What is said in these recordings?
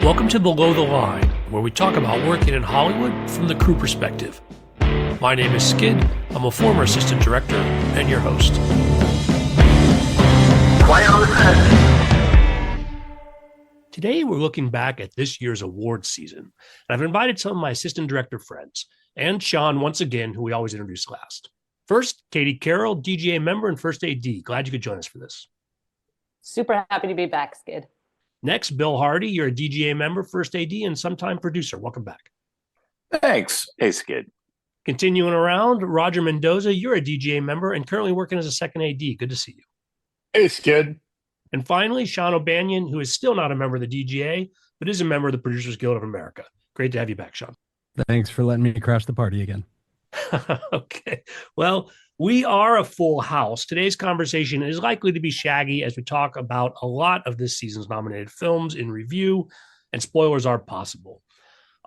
Welcome to Below the Line, where we talk about working in Hollywood from the crew perspective. My name is Skid. I'm a former assistant director and your host. Quiet on the set. Today, we're looking back at this year's awards season, and I've invited some of my assistant director friends, and Shaun once again, who we always introduce last. First, Katie Carroll, DGA member and first AD. Glad you could join us for this. Super happy to be back, Skid. Next, Bill Hardy, you're a DGA member, first AD, and sometime producer. Welcome back. Thanks. Hey, Skid. Continuing around, Roger Mendoza, you're a DGA member and currently working as a second AD. Good to see you. Hey, Skid. And finally, Shaun O'Banion, who is still not a member of the DGA, but is a member of the Producers Guild of America. Great to have you back, Shaun. Thanks for letting me crash the party again. Okay. Well, we are a full house. Today's conversation is likely to be shaggy as we talk about a lot of this season's nominated films in review, and spoilers are possible.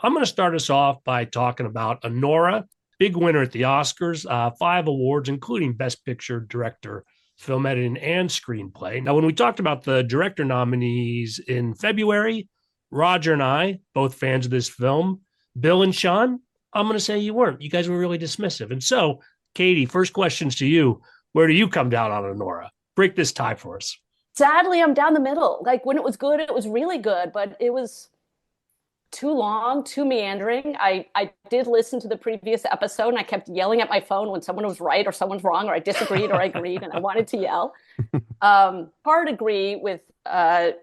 I'm going to start us off by talking about Anora, big winner at the Oscars, 5 awards, including Best Picture, Director, Film Editing, and Screenplay. Now, when we talked about the director nominees in February, Roger and I, both fans of this film, Bill and Shaun, I'm going to say you weren't. You guys were really dismissive. And so, Katie, first questions to you. Where do you come down on Anora? Break this tie for us. Sadly, I'm down the middle. Like, when it was good, it was really good, but it was too long, too meandering. I did listen to the previous episode, and I kept yelling at my phone when someone was right or someone's wrong, or I disagreed or I agreed, and I wanted to yell. Hard agree with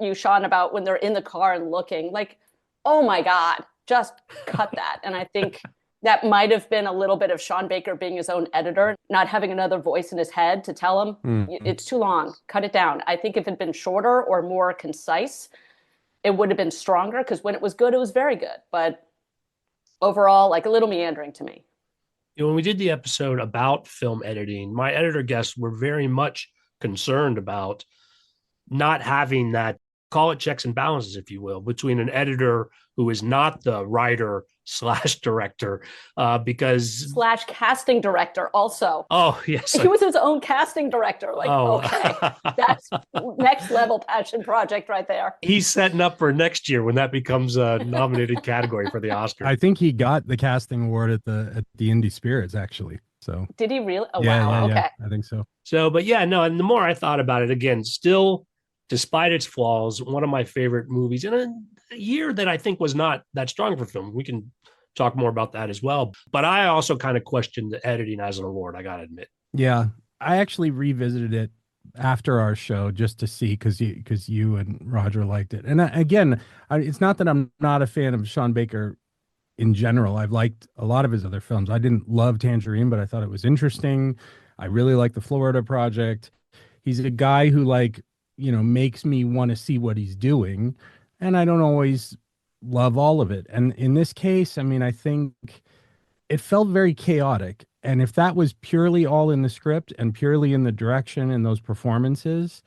you, Shaun, about when they're in the car and looking. Like, oh my God, just cut that. And I think that might have been a little bit of Sean Baker being his own editor, not having another voice in his head to tell him, it's too long, cut it down. I think if it had been shorter or more concise, it would have been stronger, because when it was good, it was very good. But overall, like, a little meandering to me. You know, when we did the episode about film editing, my editor guests were very much concerned about not having that, call it checks and balances, if you will, between an editor who is not the writer / director, because / casting director also. Oh, yes. He was his own casting director. Like, okay, that's next level passion project right there. He's setting up for next year when that becomes a nominated category for the Oscar. I think he got the casting award at the Indie Spirits, actually. So did he really? Oh, yeah, wow. Yeah, okay. I think so. So, but yeah, no, and the more I thought about it, again, still, despite its flaws, one of my favorite movies in a year that I think was not that strong for film. We can talk more about that as well. But I also kind of questioned the editing as an award, I got to admit. Yeah, I actually revisited it after our show just to see, because you and Roger liked it. And again, it's not that I'm not a fan of Sean Baker in general. I've liked a lot of his other films. I didn't love Tangerine, but I thought it was interesting. I really like the Florida Project. He's a guy who, like, you know, makes me want to see what he's doing. And I don't always love all of it. And in this case, I mean, I think it felt very chaotic. And if that was purely all in the script and purely in the direction and those performances,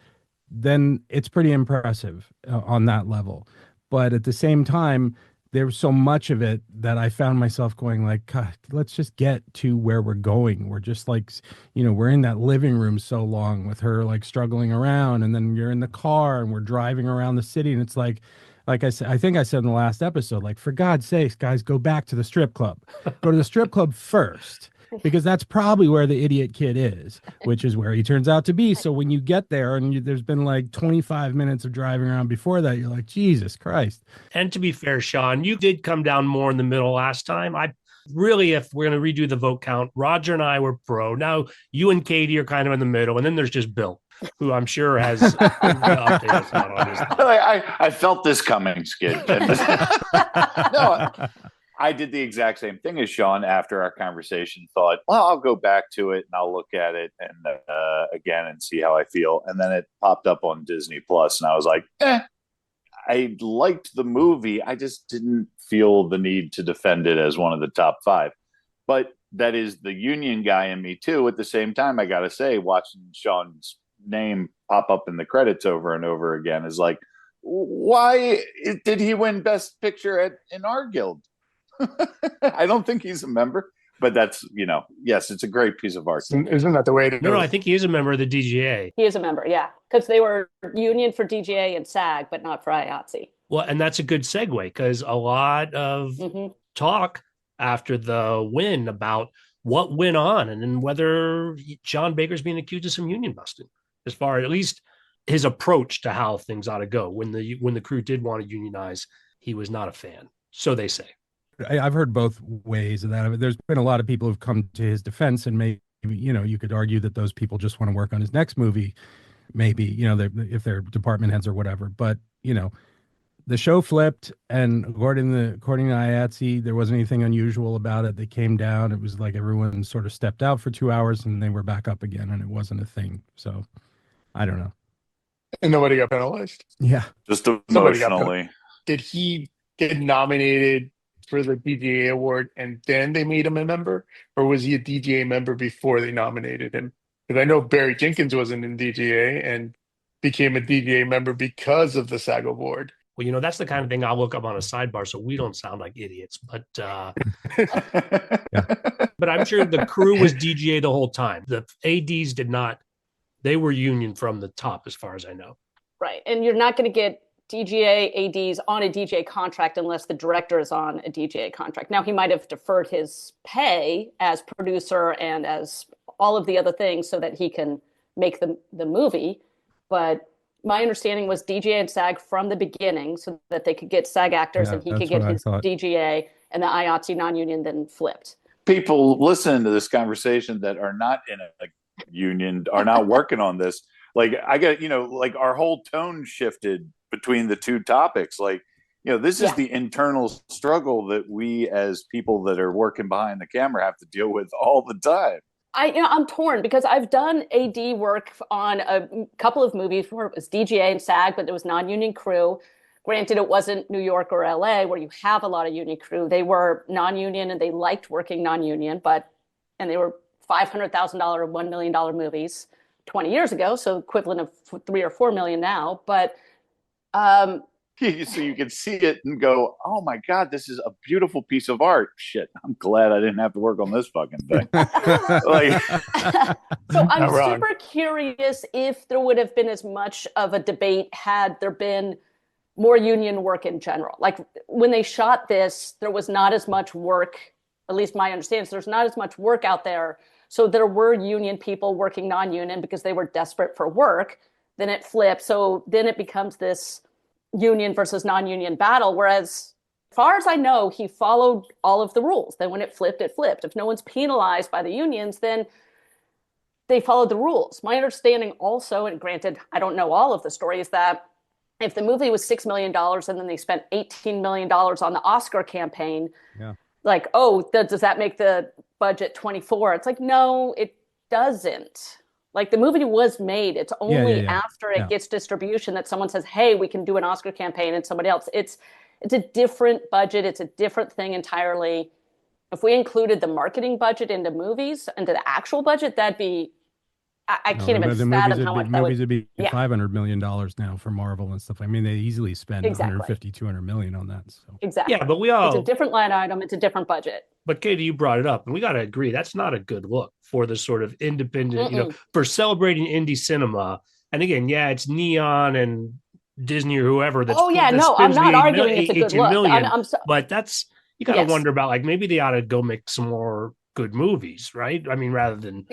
then it's pretty impressive on that level. But at the same time, there was so much of it that I found myself going like, God, let's just get to where we're going. We're just like, you know, we're in that living room so long with her like struggling around, and then you're in the car and we're driving around the city, and it's like I said, I think I said in the last episode, like, for God's sakes, guys, go back to the strip club. Go to the strip club first, because that's probably where the idiot kid is, which is where he turns out to be. So when you get there and there's been like 25 minutes of driving around before that, you're like, Jesus Christ. And to be fair, Shaun, you did come down more in the middle last time. I really, if we're going to redo the vote count, Roger and I were pro. Now you and Katie are kind of in the middle, and then there's just Bill, who I'm sure has updated us on his I felt this coming, Skid. No, I did the exact same thing as Shaun after our conversation. Thought, well, I'll go back to it and I'll look at it and again and see how I feel. And then it popped up on Disney Plus, and I was like, I liked the movie. I just didn't feel the need to defend it as one of the top 5. But that is the union guy in me too. At the same time, I got to say, watching Shaun's name pop up in the credits over and over again is like, why did he win Best Picture in our guild? I don't think he's a member, but that's, you know, yes, it's a great piece of art. Isn't that the way to do it? No, I think he is a member of the DGA. He is a member, yeah, because they were union for DGA and SAG, but not for IATSE. Well, and that's a good segue because a lot of talk after the win about what went on and then whether John Baker's being accused of some union busting, as far as at least his approach to how things ought to go. When the crew did want to unionize, he was not a fan. So they say. I've heard both ways of that. There's been a lot of people who've come to his defense, and maybe, you could argue that those people just want to work on his next movie, maybe, if they're department heads or whatever. But, the show flipped, and according to IATSE, there wasn't anything unusual about it. They came down. It was like everyone sort of stepped out for 2 hours, and they were back up again, and it wasn't a thing. So I don't know. And nobody got penalized. Yeah. Just emotionally. Did he get nominated for the DGA award and then they made him a member? Or was he a DGA member before they nominated him? Because I know Barry Jenkins wasn't in DGA and became a DGA member because of the SAG award. Well, that's the kind of thing I'll look up on a sidebar so we don't sound like idiots. But but I'm sure the crew was DGA the whole time. The ADs did not. They were union from the top, as far as I know. Right. And you're not going to get DGA ADs on a DGA contract unless the director is on a DGA contract. Now, he might have deferred his pay as producer and as all of the other things so that he can make the movie. But my understanding was DGA and SAG from the beginning so that they could get SAG actors and he could get his DGA, and the IATSE non-union then flipped. People listening to this conversation that are not in a union, are not working on this. Like I got, like our whole tone shifted between the two topics. Like, this is the internal struggle that we as people that are working behind the camera have to deal with all the time. I'm torn because I've done AD work on a couple of movies where it was DGA and SAG, but there was non-union crew. Granted, it wasn't New York or LA where you have a lot of union crew. They were non-union and they liked working non-union, and they were $500,000 or $1 million movies 20 years ago, so equivalent of $3 or $4 million now. But so you can see it and go, oh my God, this is a beautiful piece of art. Shit, I'm glad I didn't have to work on this fucking thing. So I'm super curious if there would have been as much of a debate had there been more union work in general. Like when they shot this, there was not as much work, at least my understanding, so there's not as much work out there. So there were union people working non-union because they were desperate for work. Then it flipped. So then it becomes this union versus non-union battle. Whereas, as far as I know, he followed all of the rules. Then when it flipped, it flipped. If no one's penalized by the unions, then they followed the rules. My understanding also, and granted, I don't know all of the story, is that if the movie was $6 million and then they spent $18 million on the Oscar campaign, like, does that make the budget 24? It's like, no, it doesn't. Like the movie was made. It's only after it gets distribution that someone says, hey, we can do an Oscar campaign, and somebody else. It's a different budget. It's a different thing entirely. If we included the marketing budget into movies, into the actual budget, that'd be, I can't even fathom how much that would be. $500 million now for Marvel and stuff. I mean, they easily spend 150, 200 million on that. So. Exactly. Yeah, but it's a different line item. It's a different budget. But Katie, you brought it up, and we got to agree that's not a good look for the sort of independent, for celebrating indie cinema. And again, it's neon and Disney or whoever. That's I'm not arguing it's a good look. But that's, you got to wonder about, like, maybe they ought to go make some more good movies, right? I mean, rather than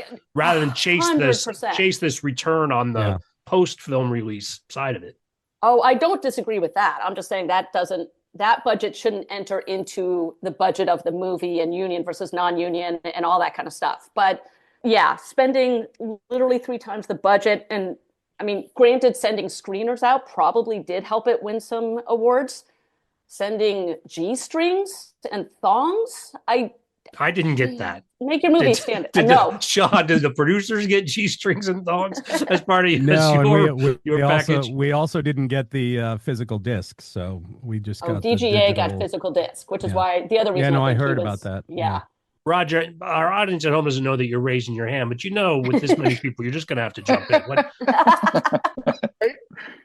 chase 100%. this return on the post film release side of it. Oh, I don't disagree with that. I'm just saying that budget shouldn't enter into the budget of the movie and union versus non-union and all that kind of stuff. But spending literally 3 times the budget. And I mean, granted, sending screeners out probably did help it win some awards. Sending G-strings and thongs, I didn't get that. Make your movie stand. No. Sean, did the producers get G-strings and thongs as part of your package? We also didn't get the physical disc, so we just got DGA got physical disc, which is why the other reason. I heard about that. Yeah. Roger, our audience at home doesn't know that you're raising your hand, but with this many people, you're just going to have to jump in.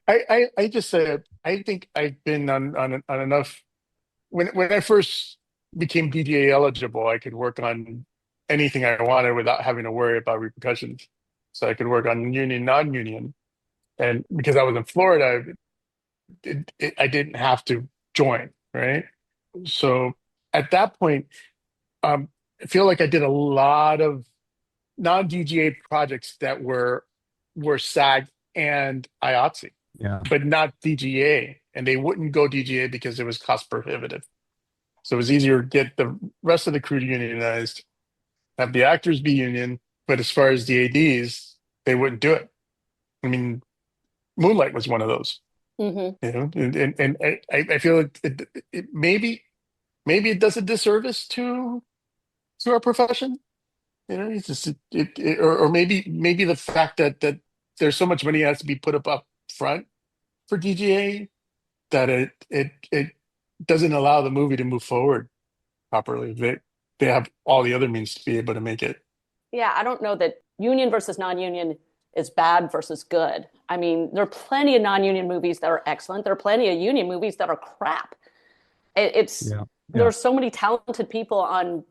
I just said, I think I've been on enough. When I first became DGA eligible, I could work on anything I wanted without having to worry about repercussions. So I could work on union, non-union. And because I was in Florida, I didn't have to join, right? So at that point, I feel like I did a lot of non-DGA projects that were SAG and IATSE, Yeah. but not DGA, and they wouldn't go DGA because it was cost prohibitive. So it was easier to get the rest of the crew unionized, have the actors be union, but as far as the ADs, they wouldn't do it. I mean, Moonlight was one of those, Hmm. and I feel like maybe it does a disservice to our profession. It's just or maybe the fact that there's so much money has to be put up front for DGA that it doesn't allow the movie to move forward properly. They have all the other means to be able to make it. Yeah, I don't know that union versus non-union is bad versus good. I mean, there are plenty of non-union movies that are excellent. There are plenty of union movies that are crap. It's Yeah. there Yeah. are so many talented people on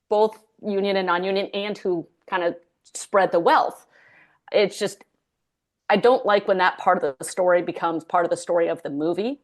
both union and non-union and who kind of spread the wealth. It's just I don't like when that part of the story becomes part of the story of the movie.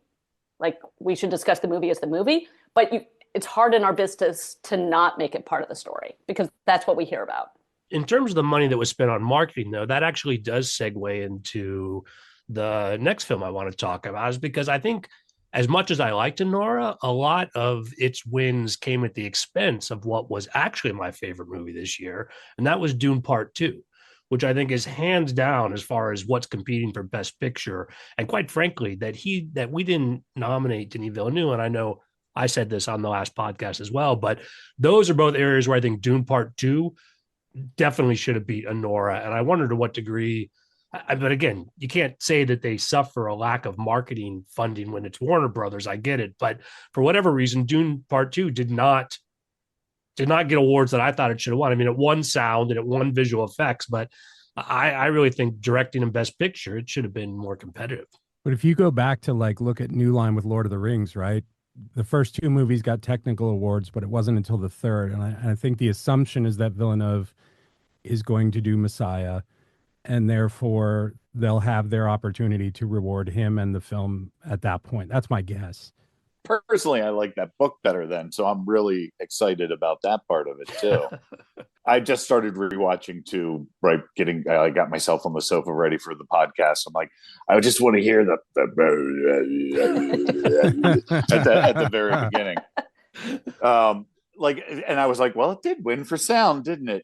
Like we should discuss the movie as the movie, but it's hard in our business to not make it part of the story because that's what we hear about. In terms of the money that was spent on marketing, though, that actually does segue into the next film I want to talk about, is because I think as much as I liked Anora, a lot of its wins came at the expense of what was actually my favorite movie this year, and that was Dune Part Two, which I think is hands down as far as what's competing for Best Picture. And quite frankly, that we didn't nominate Denis Villeneuve, and I know I said this on the last podcast as well, but those are both areas where I think Dune Part Two definitely should have beat Anora. And I wonder to what degree, but again, you can't say that they suffer a lack of marketing funding when it's Warner Brothers. I get it. But for whatever reason, Dune Part Two did not get awards that I thought it should have won. I mean, it won sound and it won visual effects, but I really think directing and Best Picture, it should have been more competitive. But if you go back to like look at New Line with Lord of the Rings, right? The first two movies got technical awards, but it wasn't until the third. And I think the assumption is that Villeneuve is going to do Messiah, and therefore they'll have their opportunity to reward him and the film at that point. That's my guess. Personally, I like that book better then, so I'm really excited about that part of it too. I just started rewatching too, right? I got myself on the sofa ready for the podcast. I'm like, I just want to hear the at the very beginning. And I was like, well, it did win for sound, didn't it?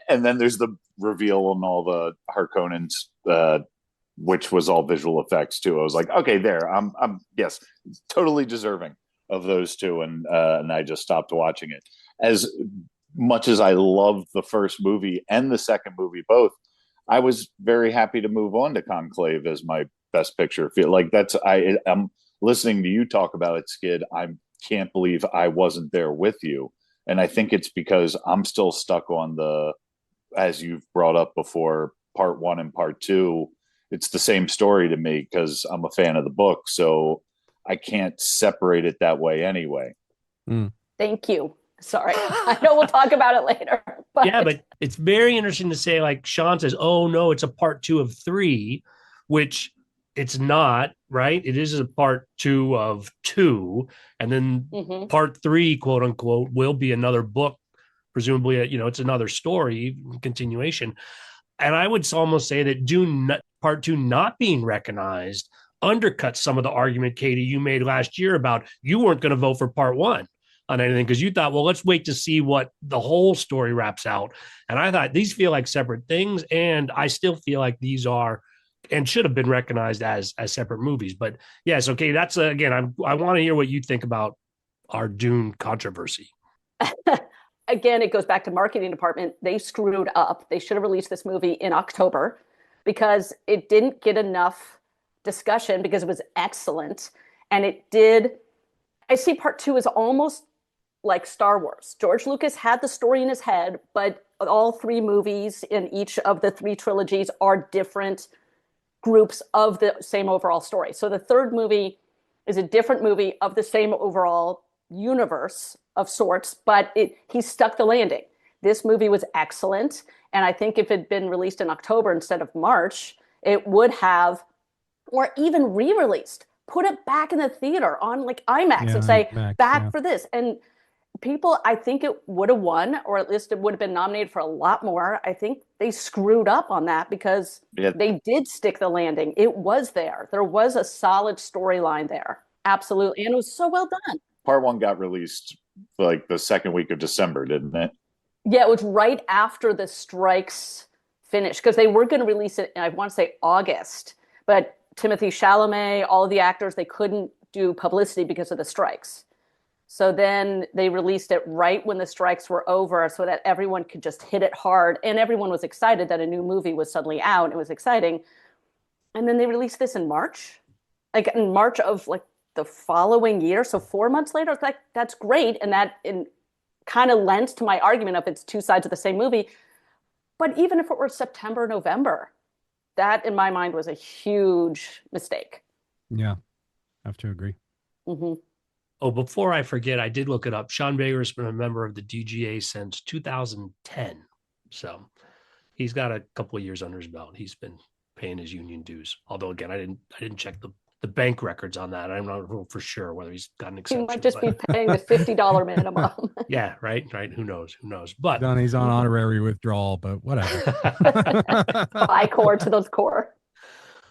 And then there's the reveal on all the Harkonnens, which was all visual effects too. I was like, okay, there, I'm yes, totally deserving of those two, and I just stopped watching it. As much as I loved the first movie and the second movie both, I was very happy to move on to Conclave as my Best Picture. Feel like I'm listening to you talk about it, Skid. I can't believe I wasn't there with you, and I think it's because I'm still stuck on as you've brought up before, part one and part two. It's the same story to me because I'm a fan of the book, so I can't separate it that way anyway. Thank you. Sorry. I know we'll talk about it later. But Yeah, but it's very interesting to say, like Shaun says, oh no, it's a part two of three, which it's not, right? It is a part two of two. And then part three, quote unquote, will be another book, presumably, it's another story continuation. And I would almost say that Dune Part Two not being recognized undercuts some of the argument, Katie, you made last year about you weren't going to vote for Part One on anything because you thought, well, let's wait to see what the whole story wraps out. And I thought these feel like separate things, and I still feel like these are and should have been recognized as separate movies. But yes, okay, that's again, I want to hear what you think about our Dune controversy. Again, it goes back to marketing department. They screwed up. They should have released this movie in October because it didn't get enough discussion because it was excellent. And it did. I see part two is almost like Star Wars. George Lucas had the story in his head, but all three movies in each of the three trilogies are different groups of the same overall story. So the third movie is a different movie of the same overall universe of sorts, but he stuck the landing. This movie was excellent. And I think if it had been released in October instead of March, it would have or even re-released. Put it back in the theater on like IMAX Yeah, and say, IMAX, back yeah. for this. And people, I think it would have won, or at least it would have been nominated for a lot more. I think they screwed up on that because Yeah, they did stick the landing. It was there. There was a solid storyline there. Absolutely. And it was so well done. part one got released like the second week of December, didn't it? Yeah, it was right after the strikes finished because they were going to release it, I want to say August, but Timothy Chalamet, all of the actors, they couldn't do publicity because of the strikes. So then they released it right when the strikes were over so that everyone could just hit it hard. And everyone was excited that a new movie was suddenly out. It was exciting. And then they released this in March, like in March of like the following year. So 4 months later, it's like, that's great. And that kind of lends to my argument of it's two sides of the same movie. But even if it were September, November, that in my mind was a huge mistake. Yeah, I have to agree. Mm-hmm. Oh, before I forget, I did look it up. Sean Baker has been a member of the DGA since 2010. So he's got a couple of years under his belt. He's been paying his union dues. Although again, I didn't check the bank records on that. I'm not for sure whether he's got an He exception. might just be paying the $50 minimum. Yeah, right. Who knows? But He's on honorary withdrawal, but whatever. By core to those core.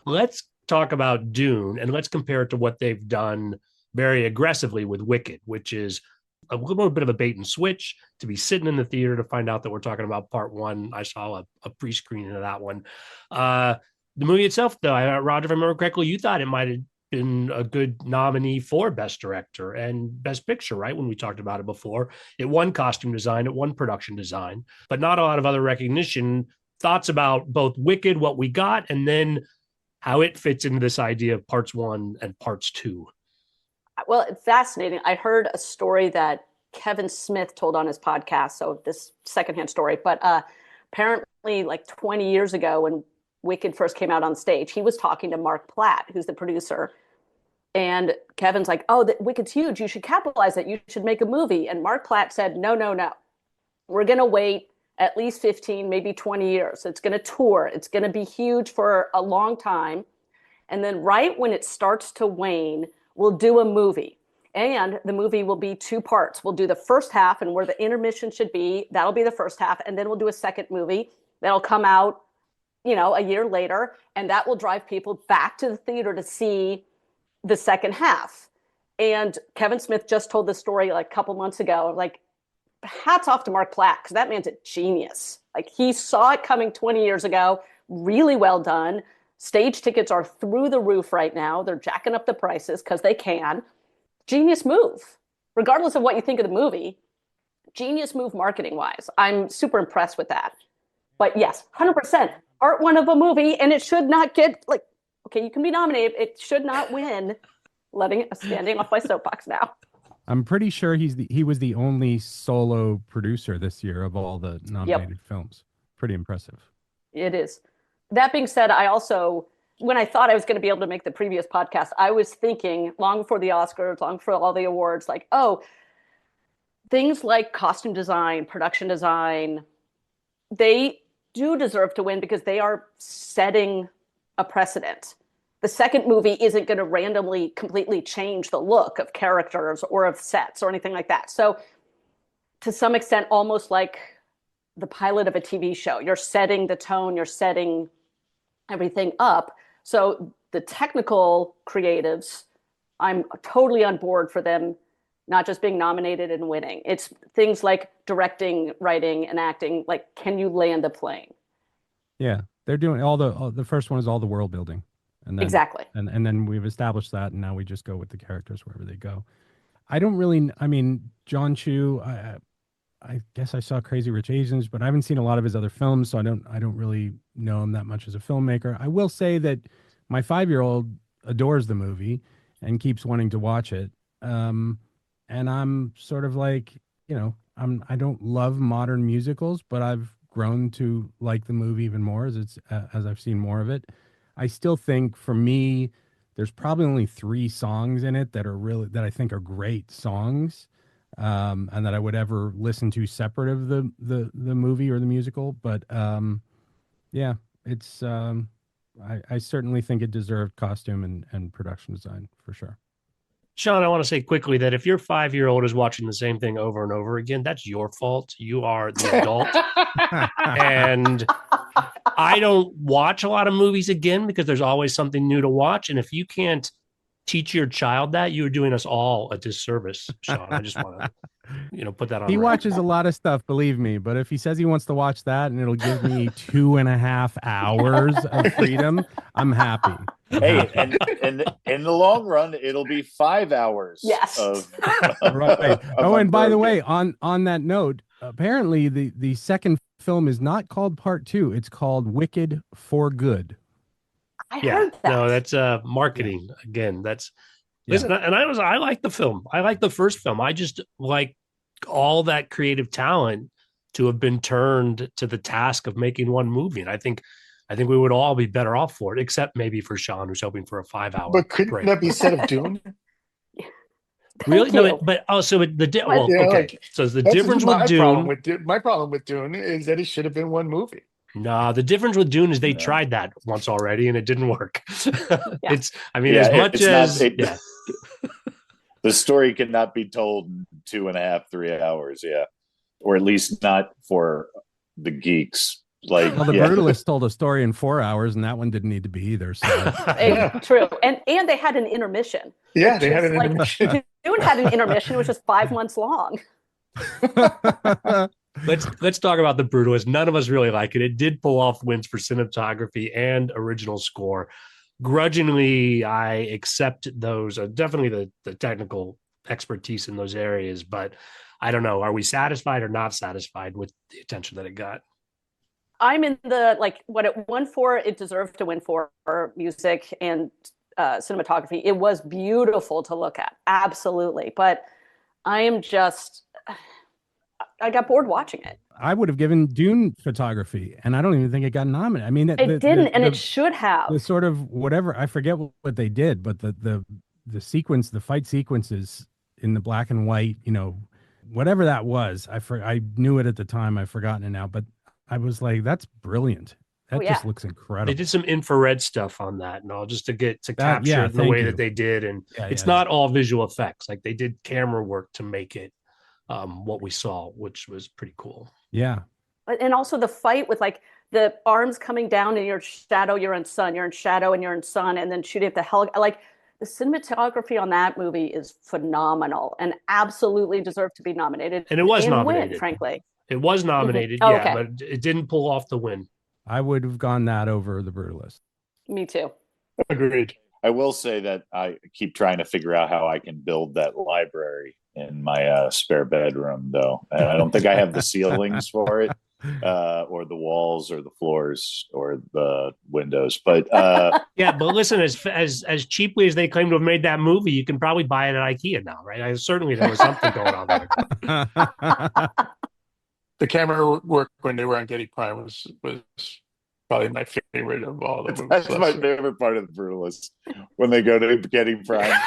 let's talk about Dune and let's compare it to what they've done very aggressively with Wicked, which is a little bit of a bait and switch to be sitting in the theater to find out that we're talking about part one. I saw a pre-screening of that one. The movie itself, though, Roger, if I remember correctly, you thought it might have been a good nominee for Best Director and Best Picture, right? When we talked about it before, it won costume design, it won production design, but not a lot of other recognition. Thoughts about both Wicked, what we got, and then how it fits into this idea of parts one and parts two. Well, it's fascinating. I heard a story that Kevin Smith told on his podcast. So this secondhand story, but apparently like 20 years ago when Wicked first came out on stage, he was talking to Mark Platt, who's the producer. And Kevin's like, oh, Wicked's huge. You should capitalize it. You should make a movie. And Mark Platt said, no, no, no. We're going to wait at least 15, maybe 20 years. It's going to tour. It's going to be huge for a long time. And then right when it starts to wane, we'll do a movie. And the movie will be two parts. We'll do the first half and where the intermission should be. That'll be the first half. And then we'll do a second movie that'll come out, a year later. And that will drive people back to the theater to see the second half. And Kevin Smith just told the story like a couple months ago. Like, hats off to Mark Platt, because that man's a genius. Like, he saw it coming 20 years ago. Really well done. Stage tickets are through the roof right now. They're jacking up the prices because they can. Genius move. Regardless of what you think of the movie, genius move marketing-wise. I'm super impressed with that. But yes, 100%. Part one of a movie, and it should not get, like, okay, you can be nominated. It should not win. Standing off my soapbox now. I'm pretty sure he was the only solo producer this year of all the nominated films. Pretty impressive. It is. That being said, I also, when I thought I was going to be able to make the previous podcast, I was thinking long before the Oscars, long before all the awards, like, oh, things like costume design, production design, they do deserve to win because they are setting a precedent. The second movie isn't going to randomly completely change the look of characters or of sets or anything like that. So to some extent, almost like the pilot of a TV show, you're setting the tone, you're setting everything up. So the technical creatives, I'm totally on board for them not just being nominated and winning. It's things like directing, writing, and acting. Like, can you land a plane? Yeah, they're doing all the first one is all the world building. And then, exactly. And then we've established that, and now we just go with the characters wherever they go. John Chu, I guess I saw Crazy Rich Asians, but I haven't seen a lot of his other films, so I don't really know him that much as a filmmaker. I will say that my 5-year-old adores the movie and keeps wanting to watch it. And I'm sort of like, I don't love modern musicals, but I've grown to like the movie even more as I've seen more of it. I still think for me, there's probably only 3 songs in it that I think are great songs. And that I would ever listen to separate of the movie or the musical. But yeah, it's I certainly think it deserved costume and production design for sure. Shaun, I want to say quickly that if your 5-year-old is watching the same thing over and over again, that's your fault. You are the adult. And I don't watch a lot of movies again because there's always something new to watch. And if you can't teach your child that, you're doing us all a disservice, Shaun. I just want to, put that on. He record. watches a lot of stuff, believe me. But if he says he wants to watch that and it'll give me 2.5 hours of freedom, I'm happy. Hey, and in the long run, it'll be 5 hours. Yes. Right. Oh, and by the way, on that note, apparently the second film is not called Part 2. It's called Wicked for Good. I heard that. No, that's marketing again. That's listen, and I like the film. I like the first film. I just like all that creative talent to have been turned to the task of making one movie. And I think we would all be better off for it, except maybe for Shaun, who's hoping for a 5-hour. But couldn't break. that be said of Dune? Really? You. No, but also well, Yeah, okay. So the difference with Dune. My problem with Dune is that it should have been one movie. No, the difference with Dune is they tried that once already and it didn't work. As the story cannot be told in 2.5, 3 hours. Yeah. Or at least not for the geeks. Like, well, the Brutalist told a story in 4 hours, and that one didn't need to be either. So True, and they had an intermission. Yeah, they had an intermission. Dune had an intermission. It was just 5 months long. Let's talk about the Brutalist. None of us really like it. It did pull off wins for cinematography and original score. Grudgingly, I accept those. Definitely the technical expertise in those areas, but I don't know. Are we satisfied or not satisfied with the attention that it got? I'm in the what it won for. It deserved to win for music and cinematography. It was beautiful to look at, absolutely. But I got bored watching it. I would have given Dune photography, and I don't even think it got nominated. I mean, it didn't, and it should have. The sort of whatever, I forget what they did, but the sequence, the fight sequences in the black and white, whatever that was, I knew it at the time. I've forgotten it now, but I was like, that's brilliant. That just looks incredible. They did some infrared stuff on that and all just to capture it in the way that they did. And it's not all visual effects. Like they did camera work to make it what we saw, which was pretty cool. Yeah. And also the fight with the arms coming down and you're shadow, you're in sun, you're in shadow and you're in sun, and then shooting at the hell. The cinematography on that movie is phenomenal and absolutely deserved to be nominated. And it was nominated, win, frankly. It was nominated, Mm-hmm. Okay. but it didn't pull off the win. I would have gone that over The Brutalist. Me too. Agreed. I will say that I keep trying to figure out how I can build that library in my spare bedroom, though. And I don't think I have the ceilings for it, or the walls, or the floors, or the windows. But but listen, as cheaply as they claim to have made that movie, you can probably buy it at IKEA now, right? Certainly there was something going on there. The camera work when they were on Getty Prime was probably my favorite of all the movies. That's my favorite part of The Brutalist, when they go to Getty Prime.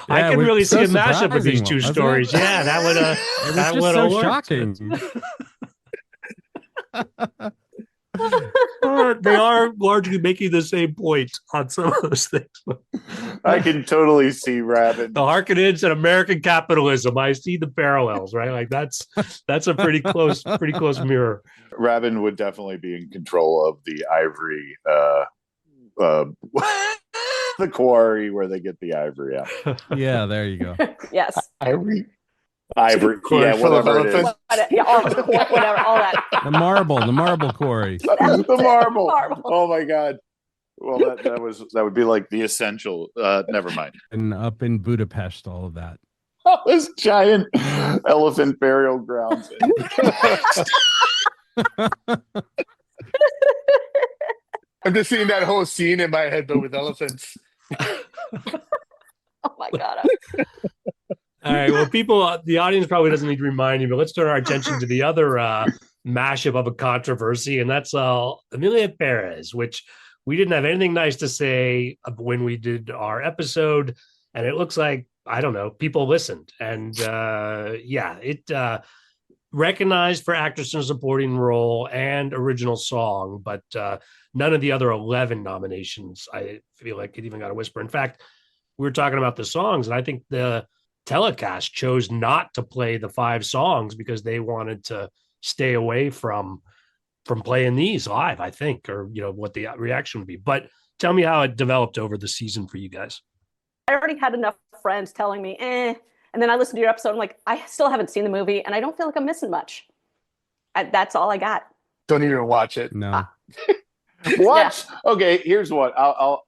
I can really see a mashup of these two stories. Yeah, that would it was just so shocking. They are largely making the same point on some of those things. I can totally see Rabin. The Harkonnens and American capitalism. I see the parallels, right? Like that's a pretty close mirror. Rabin would definitely be in control of the ivory, the quarry where they get the ivory out. Yeah, there you go. Yes. Ivory, Quarry full of whatever it is. elephants. Yeah, whatever, all that. The marble quarry. The marble. Oh my god. Well, that would be like the essential. Never mind. And up in Budapest, all of that. Oh, this giant elephant burial grounds. I'm just seeing that whole scene in my head, but with elephants. Oh my god. All right. Well, the audience probably doesn't need to remind you, but let's turn our attention to the other mashup of a controversy, and that's Emilia Perez, which we didn't have anything nice to say when we did our episode, and it looks like I don't know, people listened. And it recognized for actress in a supporting role and original song, but none of the other 11 nominations, I feel like it even got a whisper. In fact, we were talking about the songs, and I think the telecast chose not to play the 5 songs because they wanted to stay away from playing these live, I think, or what the reaction would be. But tell me how it developed over the season for you guys. I already had enough friends telling me, and then I listened to your episode. I'm like, I still haven't seen the movie, and I don't feel like I'm missing much. That's all I got. Don't even watch it. No. What? Yeah. Okay, here's what I'll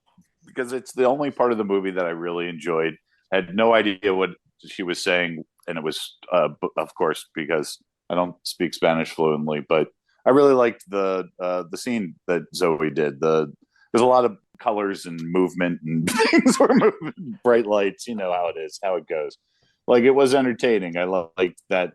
because it's the only part of the movie that I really enjoyed. I had no idea what she was saying, and it was, of course, because I don't speak Spanish fluently, but I really liked the scene that Zoe did. There's a lot of colors and movement and things were moving, bright lights. You know how it is, how it goes. Like, it was entertaining. I liked that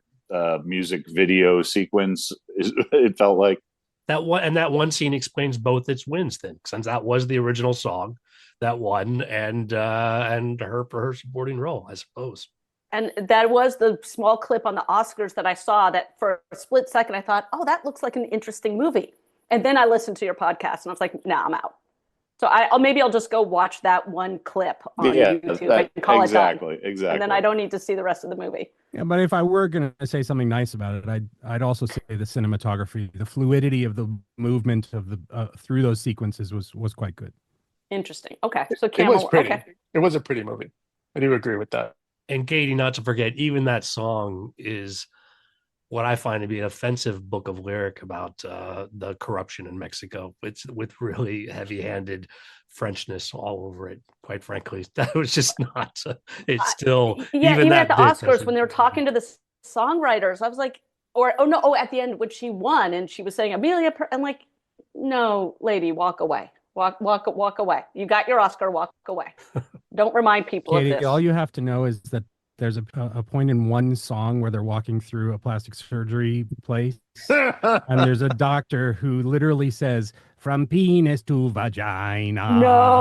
music video sequence. It felt like that one scene explains both its wins then, since that was the original song that won, and her for her supporting role, I suppose. And that was the small clip on the Oscars that I saw that for a split second I thought, oh, that looks like an interesting movie. And then I listened to your podcast and I was like, nah, I'm out. So I'll just go watch that one clip on YouTube. I can call exactly, it done. exactly. And then I don't need to see the rest of the movie. Yeah, but if I were going to say something nice about it, I'd also say the cinematography, the fluidity of the movement of the through those sequences was quite good. Interesting. Okay, so it was pretty. Okay. It was a pretty movie. I do agree with that. And Katie, not to forget, even that song is what I find to be an offensive book of lyric about the corruption in Mexico. It's with really heavy-handed Frenchness all over it. Quite frankly, that was just not. It's still even at the Oscars when they were talking to the songwriters, I was like, at the end when she won and she was saying Amelia, I'm like, no, lady, walk away. Walk away. You got your Oscar. Walk away. Don't remind people Katie, of this. All you have to know is that there's a point in one song where they're walking through a plastic surgery place, and there's a doctor who literally says, "From penis to vagina." No.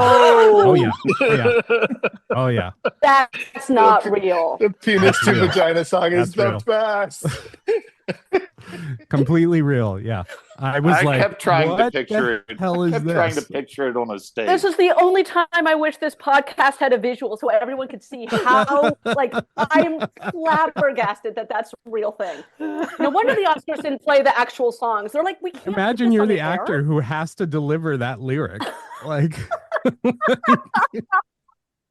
Oh yeah. Oh yeah. Oh yeah. That's not real. The penis to vagina song is the best. Completely real. Yeah. I kept trying to picture it. Hell is this? Trying to picture it on a stage. This is the only time I wish this podcast had a visual so everyone could see how, I'm flabbergasted that that's a real thing. No wonder the Oscars didn't play the actual songs. They're like, we can't. Imagine you're the actor who has to deliver that lyric. Like,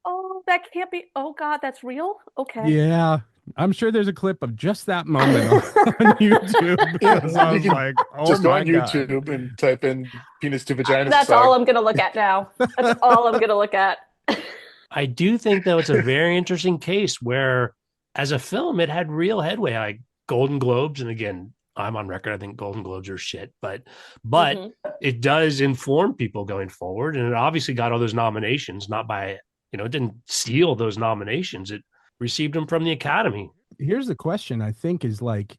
oh, that can't be. Oh God, that's real. Okay. Yeah. I'm sure there's a clip of just that moment on YouTube. Because I was like, oh, just go on God. YouTube and type in penis to vagina. That's all I'm going to look at now. That's all I'm going to look at. I do think, though, it's a very interesting case where, as a film, it had real headway. Like Golden Globes, and again, I'm on record, I think Golden Globes are shit, but it does inform people going forward, and it obviously got all those nominations, not by, it didn't steal those nominations. It received them from the Academy. Here's the question, I think, is like,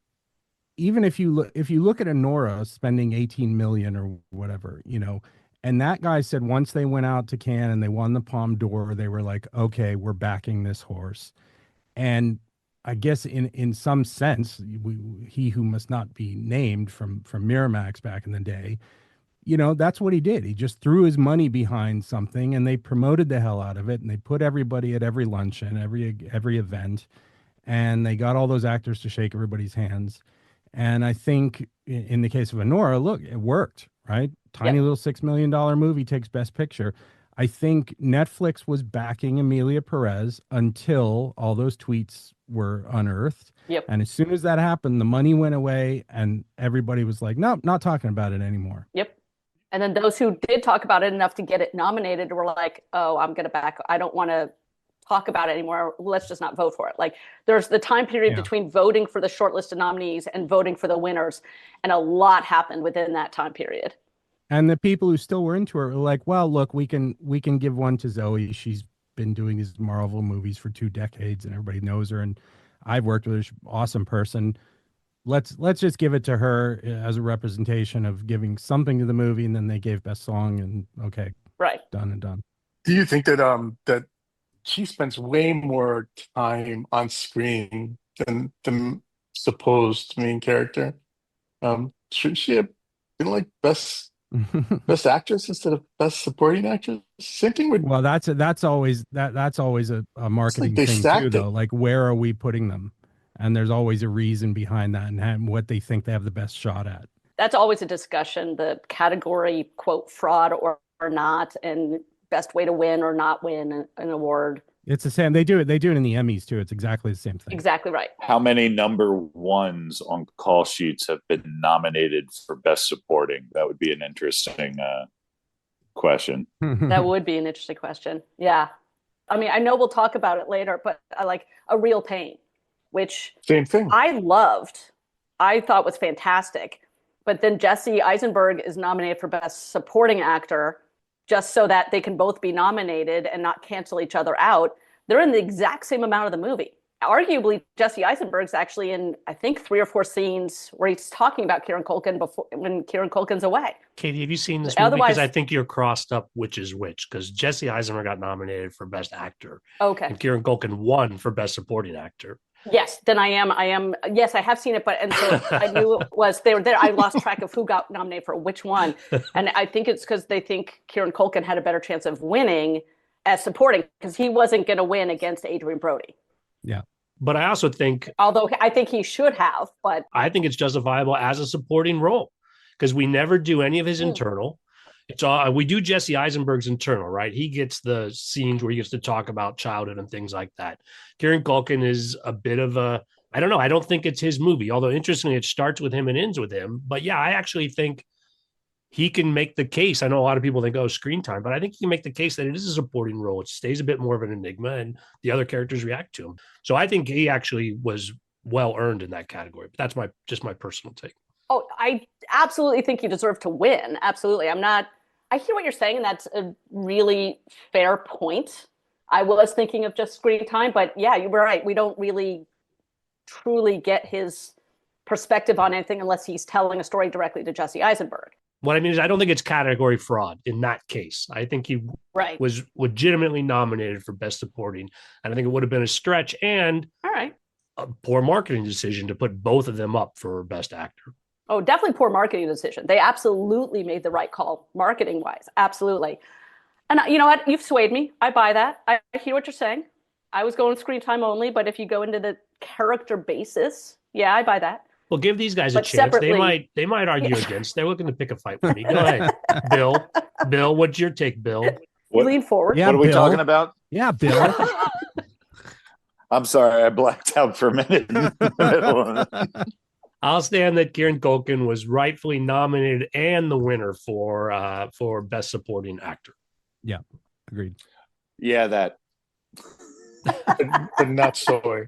even if you look at Anora spending 18 million or whatever, and that guy said once they went out to Cannes and they won the Palme d'Or, they were like, okay, we're backing this horse. And I guess in some sense, he who must not be named from Miramax back in the day, that's what he did. He just threw his money behind something, and they promoted the hell out of it, and they put everybody at every luncheon, every event, and they got all those actors to shake everybody's hands. And I think in the case of Anora, look, it worked, right? Tiny little $6 million movie takes Best Picture. I think Netflix was backing Amelia Perez until all those tweets were unearthed. Yep. And as soon as that happened, the money went away, and everybody was like, nope, not talking about it anymore. Yep. And then those who did talk about it enough to get it nominated were like, oh, I'm going to back. I don't want to talk about it anymore. Let's just not vote for it. Like, there's the time period between voting for the shortlisted nominees and voting for the winners. And a lot happened within that time period. And the people who still were into it were like, well, look, we can give one to Zoe. She's been doing these Marvel movies for 2 decades and everybody knows her. And I've worked with her. She's an awesome person. Let's just give it to her as a representation of giving something to the movie. And then they gave Best Song, and okay, right, done and done. Do you think that that she spends way more time on screen than the supposed main character. Shouldn't she have been like best actress instead of best supporting actress? Same thing with. Well, that's always a marketing They thing too, stacked though. it. Like, where are we putting them? And there's always a reason behind that, and what they think they have the best shot at. That's always a discussion, the category, quote, fraud or not, and best way to win or not win an award. It's the same. They do it in the Emmys too. It's exactly the same thing. Exactly right. How many number ones on call sheets have been nominated for best supporting? That would be an interesting question. That would be an interesting question. Yeah. I mean, I know we'll talk about it later, but I like A Real Pain, which Same thing. I loved. I thought was fantastic. But then Jesse Eisenberg is nominated for Best Supporting Actor just so that they can both be nominated and not cancel each other out. They're in the exact same amount of the movie. Arguably, Jesse Eisenberg's actually in, I think, 3 or 4 scenes where he's talking about Kieran Culkin before when Kieran Culkin's away. Katie, have you seen this movie? Otherwise- Because I think you're crossed up which is which, because Jesse Eisenberg got nominated for Best Actor Okay. and Kieran Culkin won for Best Supporting Actor. Yes, then I am. Yes, I have seen it, but and so I knew it was they were there. I lost track of who got nominated for which one, and I think it's because they think Kieran Culkin had a better chance of winning as supporting because he wasn't going to win against Adrian Brody. Yeah, but I also think, although I think he should have, but I think it's justifiable as a supporting role because we never do any of his internal. It's all we do. Jesse Eisenberg's internal, right? He gets the scenes where he gets to talk about childhood and things like that. Kieran Culkin is a bit of a, I don't know. I don't think it's his movie, although interestingly, it starts with him and ends with him. But yeah, I actually think he can make the case. I know a lot of people think, oh, screen time, but I think he can make the case that it is a supporting role. It stays a bit more of an enigma and the other characters react to him. So I think he actually was well earned in that category. But that's just my personal take. Oh, I absolutely think you deserve to win. Absolutely. I hear what you're saying, and that's a really fair point. I was thinking of just screen time, but yeah, you were right. We don't really truly get his perspective on anything unless he's telling a story directly to Jesse Eisenberg. What I mean is I don't think it's category fraud in that case. I think he was legitimately nominated for Best Supporting, and I think it would have been a stretch and a poor marketing decision to put both of them up for Best Actor. Oh, definitely poor marketing decision. They absolutely made the right call marketing-wise. Absolutely. And you know what? You've swayed me. I buy that. I hear what you're saying. I was going screen time only, but if you go into the character basis, yeah, I buy that. Well, give these guys a chance. They might argue against. They're looking to pick a fight with me. Go ahead, Bill. Bill, what's your take, Bill? Lean forward. Yeah, what are we Bill. talking about? Yeah, Bill. I'm sorry, I blacked out for a minute. I'll stand that Kieran Culkin was rightfully nominated and the winner for Best Supporting Actor. Yeah, agreed. Yeah, that. but not soy.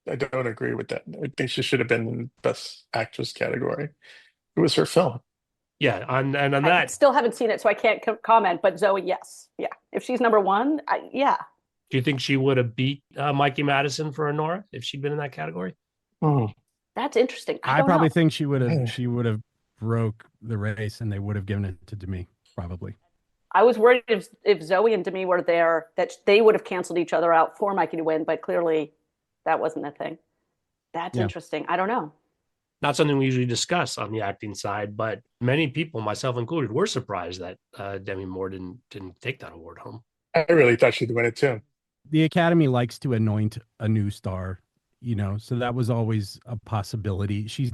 I don't agree with that. I think she should have been in Best Actress category. It was her film. Yeah, and on I that, still haven't seen it, so I can't comment. But Zoe, yes, yeah. If she's number one, yeah. do you think she would have beat Mikey Madison for Anora if she'd been in that category? That's interesting. I probably think she would have broke the race, and they would have given it to Demi, probably. I was worried if Zoe and Demi were there that they would have canceled each other out for Mikey to win, but clearly that wasn't a thing. That's interesting. I don't know. Not something we usually discuss on the acting side, but many people, myself included, were surprised that Demi Moore didn't take that award home. I really thought she'd win it too. The Academy likes to anoint a new star, so that was always a possibility. She's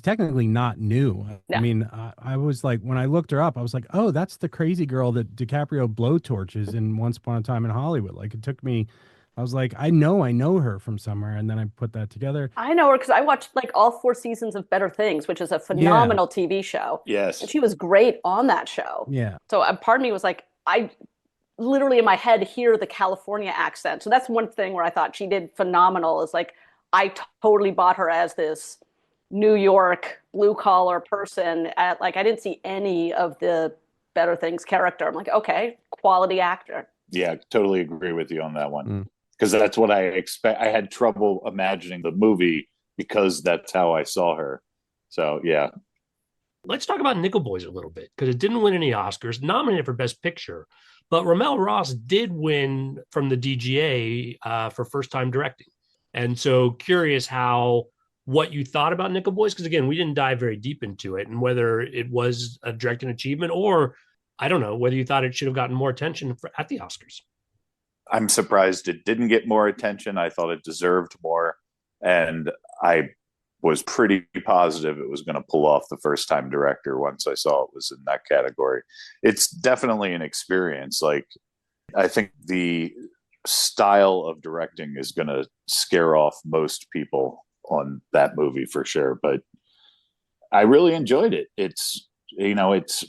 technically not new. No. I mean, I was like, when I looked her up, I was like, oh, that's the crazy girl that DiCaprio blowtorches in Once Upon a Time in Hollywood. Like, it took me, I was like, I know her from somewhere. And then I put that together. I know her because I watched like all 4 seasons of Better Things, which is a phenomenal TV show. Yes. And she was great on that show. Yeah. So part of me was like, I literally in my head hear the California accent. So that's one thing where I thought she did phenomenal, is like, I totally bought her as this New York blue collar person. I didn't see any of the Better Things character. I'm like, okay, quality actor. Yeah, totally agree with you on that one. Because that's what I expect. I had trouble imagining the movie because that's how I saw her. So, yeah. Let's talk about Nickel Boys a little bit, because it didn't win any Oscars, nominated for Best Picture, But Ramel Ross did win from the DGA for first time directing. And so curious what you thought about Nickel Boys, because again, we didn't dive very deep into it, and whether it was a directing achievement, or I don't know, whether you thought it should have gotten more attention at the Oscars. I'm surprised it didn't get more attention. I thought it deserved more. And I was pretty positive it was going to pull off the first time director once I saw it was in that category. It's definitely an experience. Like, I think the style of directing is going to scare off most people on that movie for sure. But I really enjoyed it. It's, you know, it's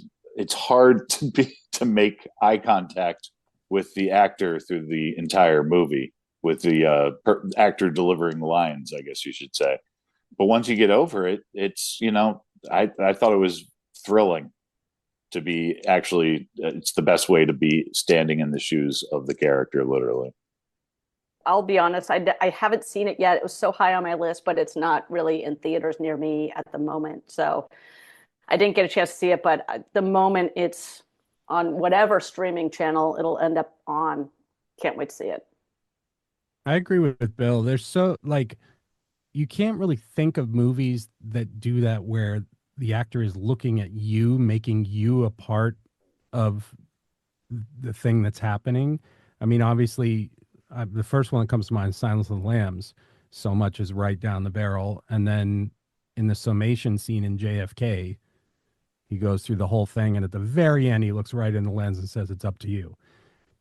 hard to make eye contact with the actor through the entire movie, with the actor delivering lines, I guess you should say. But once you get over it, it's, you know, I thought it was thrilling to be actually, it's the best way to be standing in the shoes of the character, literally. I'll be honest, I haven't seen it yet. It was so high on my list, but it's not really in theaters near me at the moment. So I didn't get a chance to see it, but the moment it's on whatever streaming channel it'll end up on, can't wait to see it. I agree with Bill. There's so, like, you can't really think of movies that do that where the actor is looking at you, making you a part of the thing that's happening. I mean, obviously, the first one that comes to mind is Silence of the Lambs. So much is right down the barrel. And then in the summation scene in JFK, he goes through the whole thing, and at the very end, he looks right in the lens and says, "It's up to you."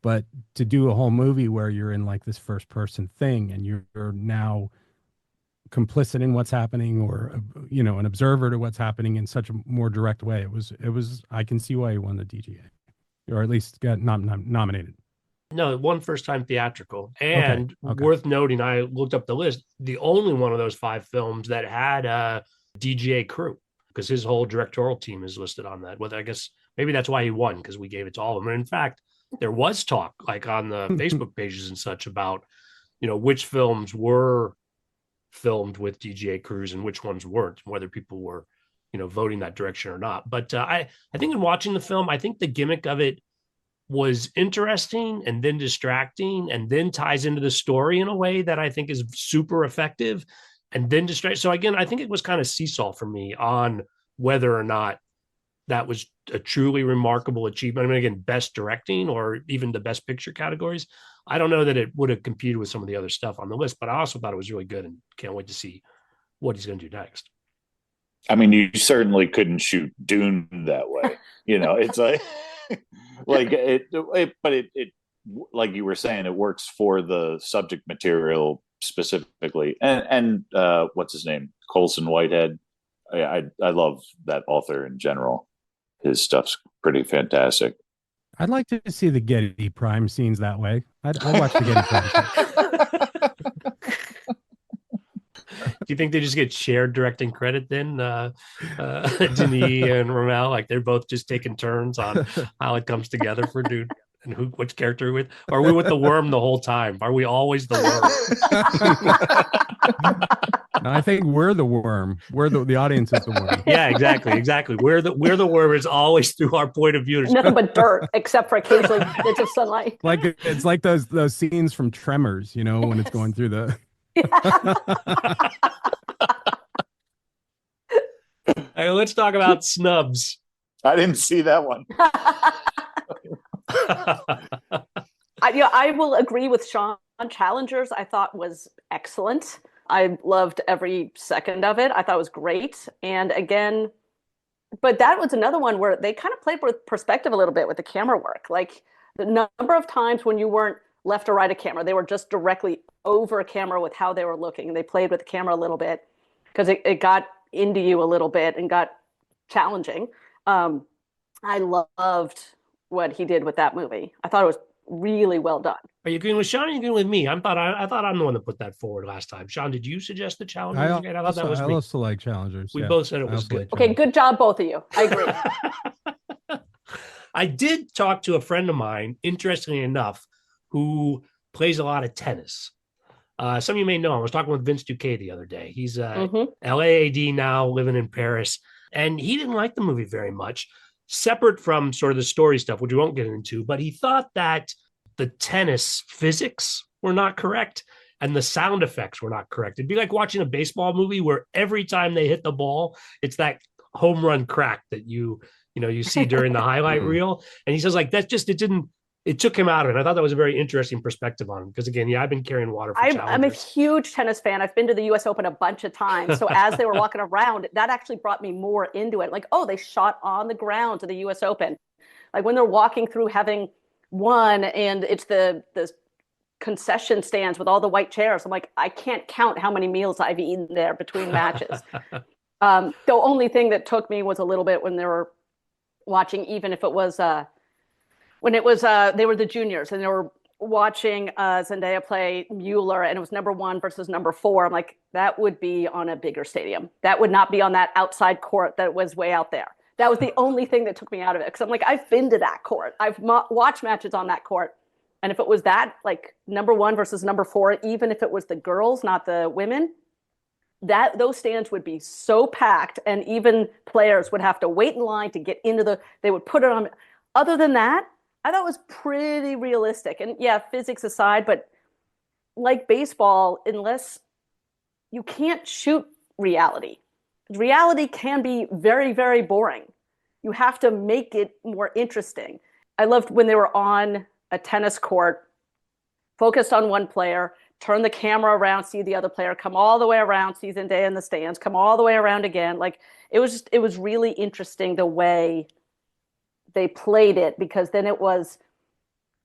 But to do a whole movie where you're in like this first person thing and you're now complicit in what's happening, or, you know, an observer to what's happening in such a more direct way, it was, I can see why he won the DGA, or at least got nominated. No, it won first time theatrical. And Okay. worth noting, I looked up the list, the only one of those 5 films that had a DGA crew, because his whole directorial team is listed on that. Well, I guess maybe that's why he won, because we gave it to all of them. And in fact, there was talk, like on the Facebook pages and such, about, you know, which films were filmed with DGA crews and which ones weren't, whether people were, you know, voting that direction or not. But I think in watching the film, I think the gimmick of it was interesting and then distracting, and then ties into the story in a way that I think is super effective, and then distract. So again, I think it was kind of seesaw for me on whether or not that was a truly remarkable achievement. I mean, again, best directing or even the best picture categories, I don't know that it would have competed with some of the other stuff on the list, but I also thought it was really good and can't wait to see what he's going to do next. I mean, you certainly couldn't shoot Dune that way. You know, it's like, like but it, like you were saying, it works for the subject material specifically. And what's his name? Colson Whitehead. I love that author in general. His stuff's pretty fantastic. I'd like to see the Getty Prime scenes that way. I'd watch the Getty Prime scenes. Do you think they just get shared directing credit then, Denis and Ramel? Like they're both just taking turns on how it comes together for Dune and which character we're with? Or are we with the worm the whole time? Are we always the worm? No, I think we're the worm. We're the audience is the worm. Yeah, exactly. We're the worm is always through our point of view. Nothing but dirt, except for occasionally bits of sunlight. Like it's like those scenes from Tremors, you know, when it's going through the. Hey, let's talk about snubs. I didn't see that one. I will agree with Sean. Challengers, I thought was excellent. I loved every second of it. I thought it was great. And again, but that was another one where they kind of played with perspective a little bit with the camera work. Like the number of times when you weren't left or right of camera, they were just directly over a camera with how they were looking. And they played with the camera a little bit because it got into you a little bit and got challenging. I loved what he did with that movie. I thought it was really well done. Are you agreeing with Sean or are you agreeing with me? I thought I'm the one that put that forward last time. Sean, did you suggest the Challengers? I thought that was me. I also like Challengers. We both said it was good. Okay, good job, both of you. I agree. I did talk to a friend of mine, interestingly enough, who plays a lot of tennis. Some of you may know him. I was talking with Vince Duquet the other day. He's LAAD now, living in Paris, and he didn't like the movie very much. separate from sort of the story stuff, which we won't get into, but he thought that the tennis physics were not correct and the sound effects were not correct. It'd be like watching a baseball movie where every time they hit the ball, it's that home run crack that you see during the highlight reel. And he says like that just it took him out of it. I thought that was a very interesting perspective on him because again, I've been carrying water for I'm a challengers. huge tennis fan. I've been to the US Open a bunch of times. So as they were walking around, that actually brought me more into it. Like, oh, they shot on the ground to the US Open. Like when they're walking through having won and it's the concession stands with all the white chairs. I'm like, I can't count how many meals I've eaten there between matches. The only thing that took me was a little bit when they were watching, even if it was when it was they were the juniors and they were watching Zendaya play Mueller and it was number 1 versus number 4. I'm like, that would be on a bigger stadium. That would not be on that outside court that was way out there. That was the only thing that took me out of it because I'm like, I've been to that court. I've watched matches on that court. And if it was that, like number 1 versus number 4, even if it was the girls, not the women, those stands would be so packed and even players would have to wait in line to get into they would put it on. Other than that, I thought it was pretty realistic. And yeah, physics aside, but like baseball, unless you can't shoot reality. Reality can be very, very boring. You have to make it more interesting. I loved when they were on a tennis court, focused on one player, turn the camera around, see the other player, come all the way around, see Zendaya in the stands, come all the way around again. Like it was really interesting the way they played it because then it was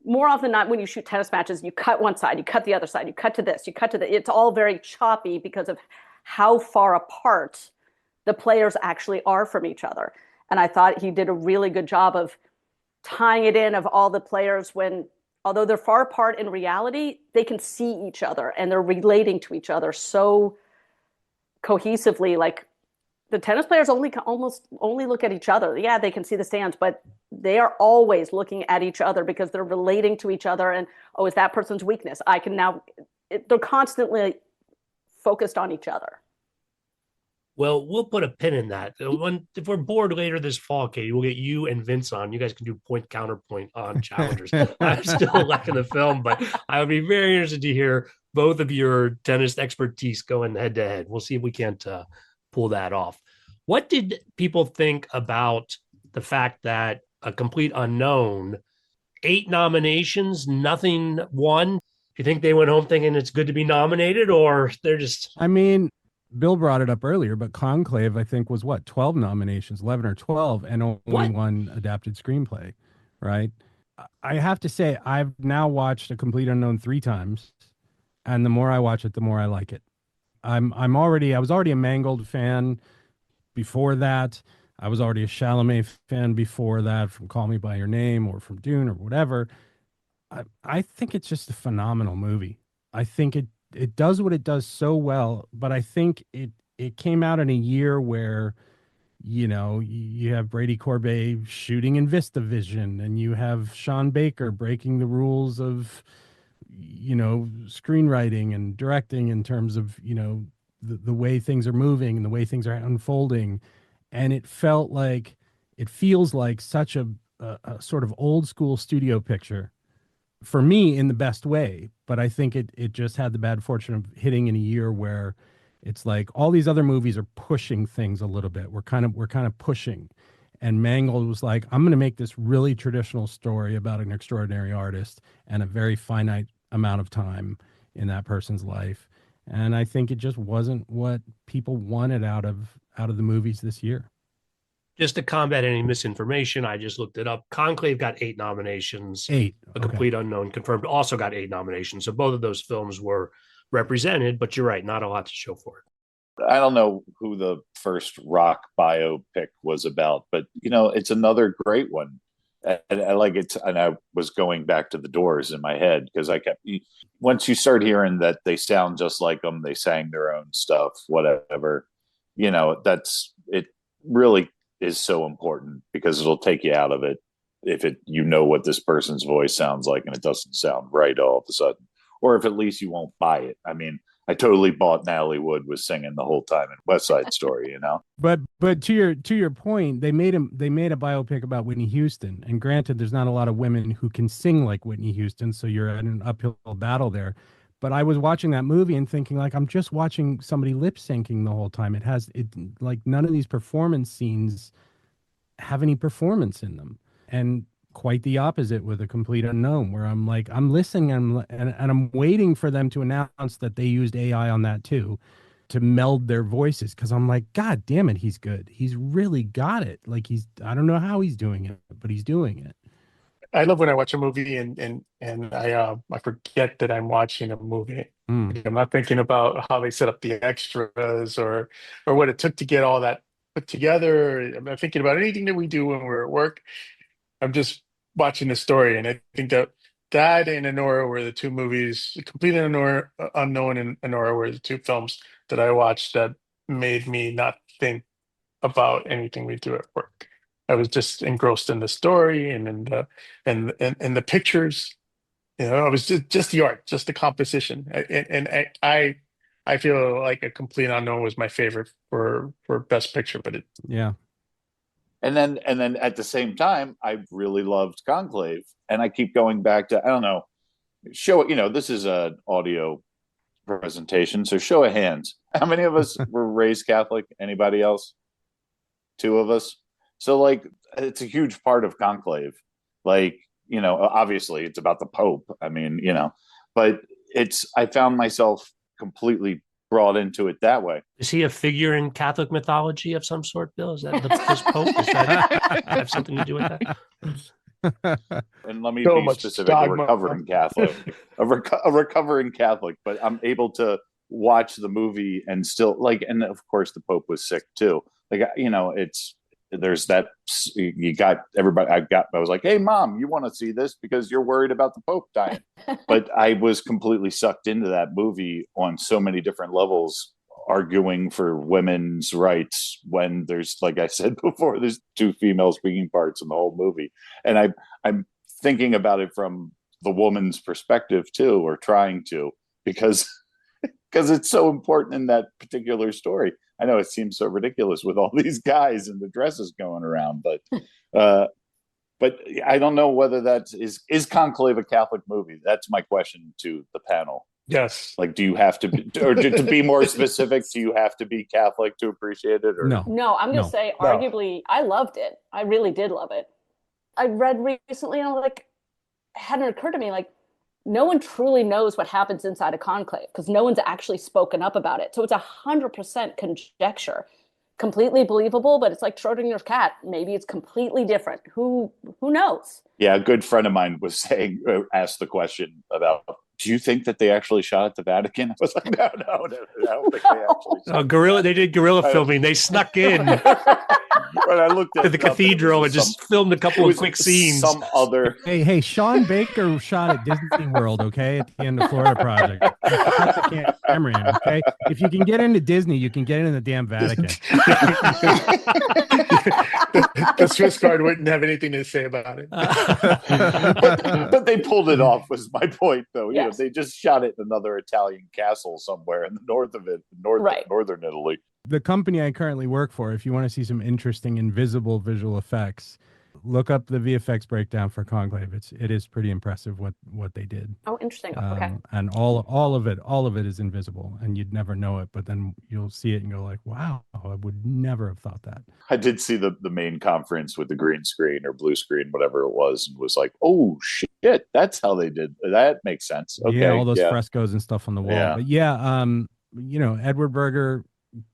more often than not when you shoot tennis matches, you cut one side, you cut the other side, you cut to this, you cut to that. It's all very choppy because of how far apart the players actually are from each other. And I thought he did a really good job of tying it in of all the players when, although they're far apart in reality, they can see each other and they're relating to each other so cohesively. Like the tennis players almost only look at each other. Yeah, they can see the stands, but they are always looking at each other because they're relating to each other. And, oh, is that person's weakness? They're constantly focused on each other. Well, we'll put a pin in that. If we're bored later this fall, Katie, we'll get you and Vince on. You guys can do point counterpoint on challengers. I'm still liking the film, but I would be very interested to hear both of your tennis expertise going head to head. We'll see if we can't pull that off. What did people think about the fact that A Complete Unknown, 8 nominations, nothing won? Do you think they went home thinking it's good to be nominated, or they're just? I mean, Bill brought it up earlier, but Conclave, I think, was 12 nominations, 11 or 12, and only one adapted screenplay, right? I have to say, I've now watched A Complete Unknown 3 times, and the more I watch it, the more I like it. I was already a Mangold fan before that. I was already a Chalamet fan before that, from Call Me by Your Name or from Dune or whatever. I think it's just a phenomenal movie. I think it does what it does so well, but I think it came out in a year where, you have Brady Corbet shooting in VistaVision, and you have Sean Baker breaking the rules of, screenwriting and directing in terms of, the way things are moving and the way things are unfolding. And it feels like such a sort of old school studio picture for me in the best way. But I think it just had the bad fortune of hitting in a year where it's like all these other movies are pushing things a little bit. We're kind of pushing. And Mangold was like, I'm going to make this really traditional story about an extraordinary artist and a very finite amount of time in that person's life. And I think it just wasn't what people wanted out of the movies this year. Just to combat any misinformation, I just looked it up. Conclave got 8 nominations. 8. A Complete Unknown confirmed also got 8 nominations. So both of those films were represented, but you're right, not a lot to show for it. I don't know who the first rock biopic was about, but it's another great one. And I like it. And I was going back to The Doors in my head because once you start hearing that they sound just like them, they sang their own stuff, whatever, it really is so important because it'll take you out of it if what this person's voice sounds like and it doesn't sound right all of a sudden, or if at least you won't buy it. I mean, I totally bought Natalie Wood was singing the whole time in West Side Story, you know. But to your point, they made a biopic about Whitney Houston, and granted, there's not a lot of women who can sing like Whitney Houston, so you're at an uphill battle there. But I was watching that movie and thinking, like, I'm just watching somebody lip syncing the whole time. Like, none of these performance scenes have any performance in them, and quite the opposite with A Complete Unknown, where I'm like, I'm listening and I'm waiting for them to announce that they used AI on that too, to meld their voices, because I'm like, God damn it, he's good. He's really got it. Like, I don't know how he's doing it, but he's doing it. I love when I watch a movie and I forget that I'm watching a movie. Mm. I'm not thinking about how they set up the extras or what it took to get all that put together. I'm not thinking about anything that we do when we're at work. I'm just watching the story, and I think that and Anora were the two movies. Complete Anora, Unknown and Anora were the two films that I watched that made me not think about anything we do at work. I was just engrossed in the story and in the pictures. You know, I was just the art, just the composition, I feel like A Complete Unknown was my favorite for Best Picture, but Yeah. And then at the same time, I really loved Conclave, and I keep going back to, I don't know, this is an audio presentation, so show of hands. How many of us were raised Catholic? Anybody else? Two of us. So, like, it's a huge part of Conclave. Like, obviously it's about the Pope. I mean, but I found myself completely brought into it that way. Is he a figure in Catholic mythology of some sort, Bill? Is that this Pope? Does that have something to do with that? And let me so be much specific: dogma. a recovering Catholic, a recovering Catholic. But I'm able to watch the movie and still like, and of course the Pope was sick too. Like, there's that you got everybody. I was like, hey, Mom, you want to see this because you're worried about the Pope dying. But I was completely sucked into that movie on so many different levels, arguing for women's rights when there's, like I said before, there's two female speaking parts in the whole movie. And I'm thinking about it from the woman's perspective too, or trying to, because it's so important in that particular story. I know it seems so ridiculous with all these guys and the dresses going around, but I don't know whether is Conclave a Catholic movie? That's my question to the panel. Yes. Like, do you have to be, or to be more specific, do you have to be Catholic to appreciate it? Or No. No, I'm going to say, arguably, I loved it. I really did love it. I read recently, and I was like, it hadn't occurred to me, like, no one truly knows what happens inside a conclave because no one's actually spoken up about it. So it's 100% conjecture, completely believable, but it's like Schrodinger's cat. Maybe it's completely different. Who knows? Yeah, a good friend of mine was asked the question about, do you think that they actually shot at the Vatican? I was like, no, I don't think they actually shot. They did guerrilla filming. They snuck in But I looked at to the cathedral and just filmed a couple of quick scenes. Some other. Hey, Sean Baker shot at Disney World, okay, at the end of Florida Project. Cut the camera in, okay? If you can get into Disney, you can get into the damn Vatican. The Swiss Guard wouldn't have anything to say about it. But they pulled it off, was my point, though. Yes. They just shot it in another Italian castle somewhere in the north of it, northern Italy. The company I currently work for, if you want to see some interesting invisible visual effects, look up the VFX breakdown for Conclave. It is pretty impressive what they did. Oh, interesting. Okay. And all of it is invisible, and you'd never know it, but then you'll see it and go like, wow, I would never have thought that. I did see the main conference with the green screen or blue screen, whatever it was, and was like, oh shit, that's how they did. That makes sense. Okay, yeah, all those frescoes and stuff on the wall. Yeah. But yeah, Edward Berger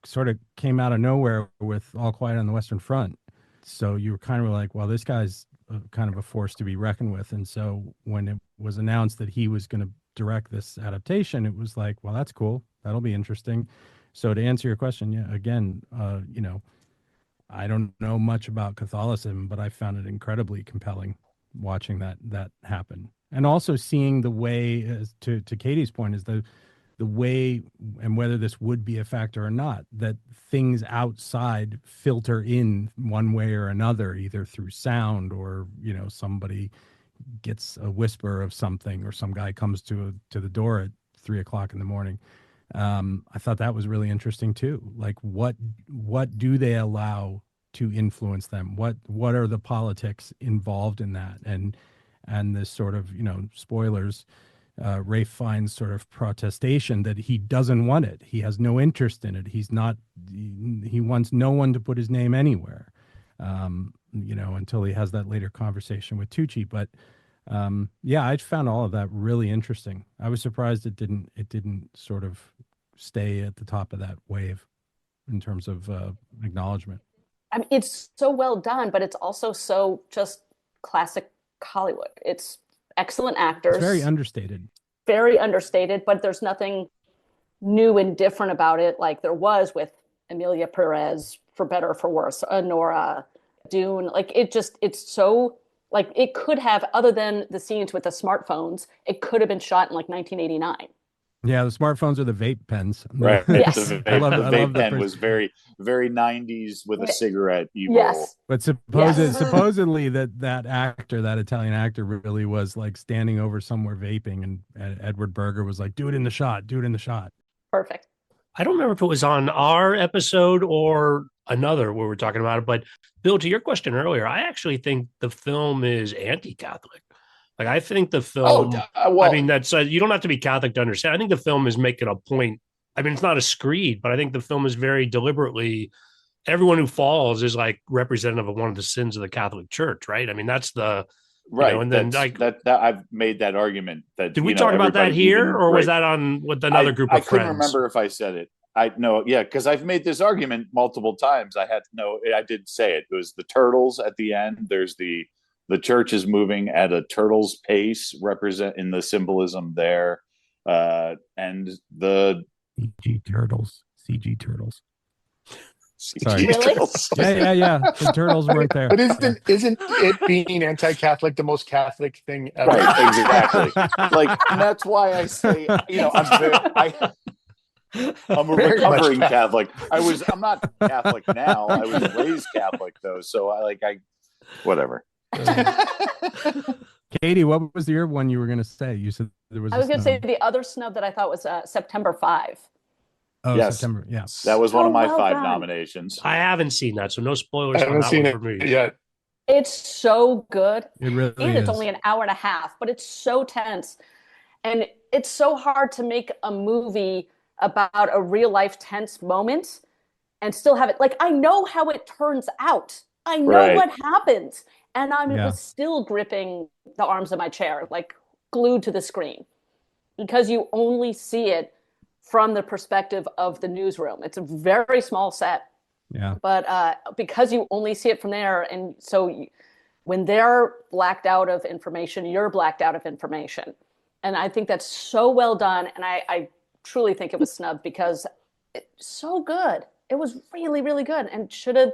sort of came out of nowhere with All Quiet on the Western Front. So you were kind of like, well, this guy's kind of a force to be reckoned with. And so when it was announced that he was going to direct this adaptation, it was like, well, that's cool. That'll be interesting. So to answer your question, yeah, again, I don't know much about Catholicism, but I found it incredibly compelling watching that happen. And also seeing the way, to Katie's point, is the way, and whether this would be a factor or not, that things outside filter in one way or another, either through sound or, somebody gets a whisper of something, or some guy comes to the door at 3:00 in the morning. I thought that was really interesting too. Like what do they allow to influence them? What are the politics involved in that? And this sort of, spoilers, Rafe finds sort of protestation that he doesn't want it. He has no interest in it. He wants no one to put his name anywhere, until he has that later conversation with Tucci. But yeah, I found all of that really interesting. I was surprised it didn't sort of stay at the top of that wave in terms of acknowledgement. I mean, it's so well done, but it's also so just classic Hollywood. It's excellent actors. It's very understated. Very understated, but there's nothing new and different about it like there was with Emilia Perez, for better or for worse, Anora, Dune. Like it's so, like it could have, other than the scenes with the smartphones, it could have been shot in like 1989. Yeah, the smartphones are the vape pens. Right. Yes. The vape pen was very, very 90s with a cigarette e-roll. Yes. But supposedly that actor, that Italian actor, really was like standing over somewhere vaping, and Edward Berger was like, do it in the shot. Perfect. I don't remember if it was on our episode or another where we're talking about it, but Bill, to your question earlier, I actually think the film is anti-Catholic. Like, I think the film, I mean, that's, you don't have to be Catholic to understand. I think the film is making a point. I mean, it's not a screed, but I think the film is very deliberately, everyone who falls is like representative of one of the sins of the Catholic Church, right? I mean, that's the, right. And then like that I've made that argument. That did we talk about that here, or was that on with another group of friends? I couldn't remember if I said it. Because I've made this argument multiple times. I did say it. It was the turtles at the end. There's the church is moving at a turtle's pace, represent in the symbolism there, and the CG turtles. Sorry. Really? Yeah. The turtles weren't there. But isn't it being anti-Catholic the most Catholic thing ever? Right, exactly. Like, and that's why I say, I'm a recovering Catholic. I'm not Catholic now. I was raised Catholic though, so whatever. Katie, what was your one you were going to say? You said there was. I was going to say the other snub that I thought was September 5. Oh, yes. September. Yeah, that was one of my 5 done. nominations. I haven't seen that, so no spoilers I on haven't that seen one it for me yet. It's so good. it really And is. it's only an hour and a half, but it's so tense. And it's so hard to make a movie about a real life tense moment and still have it. Like, I know how it turns out. I know what happens. And I was still gripping the arms of my chair, like glued to the screen, because you only see it from the perspective of the newsroom. It's a very small set. Yeah. But because you only see it from there, and so when they're blacked out of information, you're blacked out of information. And I think that's so well done. And I truly think it was snubbed because it's so good. It was really, really good, and should have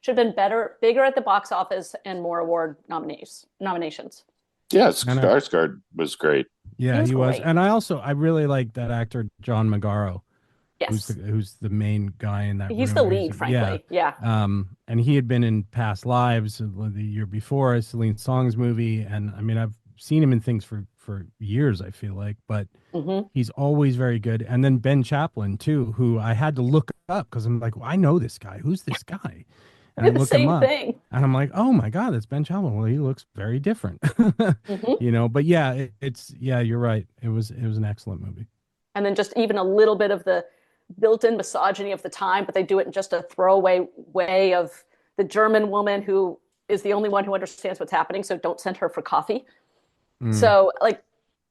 been bigger at the box office, and more award nominations. Yeah, Skarsgård was great. Yeah, he was. And I really like that actor, John Magaro. Yes. Who's the main guy in that He's room. the lead, frankly. Yeah. And he had been in Past Lives the year before, Celine Song's movie. And I mean, I've seen him in things for years, I feel like, but he's always very good. And then Ben Chaplin too, who I had to look up because I'm like, well, I know this guy. Who's this guy? And I look him up, and I'm like, oh my God, that's Ben Chaplin. Well, he looks very different, But yeah, you're right. It was an excellent movie. And then just even a little bit of the built-in misogyny of the time, but they do it in just a throwaway way of the German woman who is the only one who understands what's happening, so don't send her for coffee. So like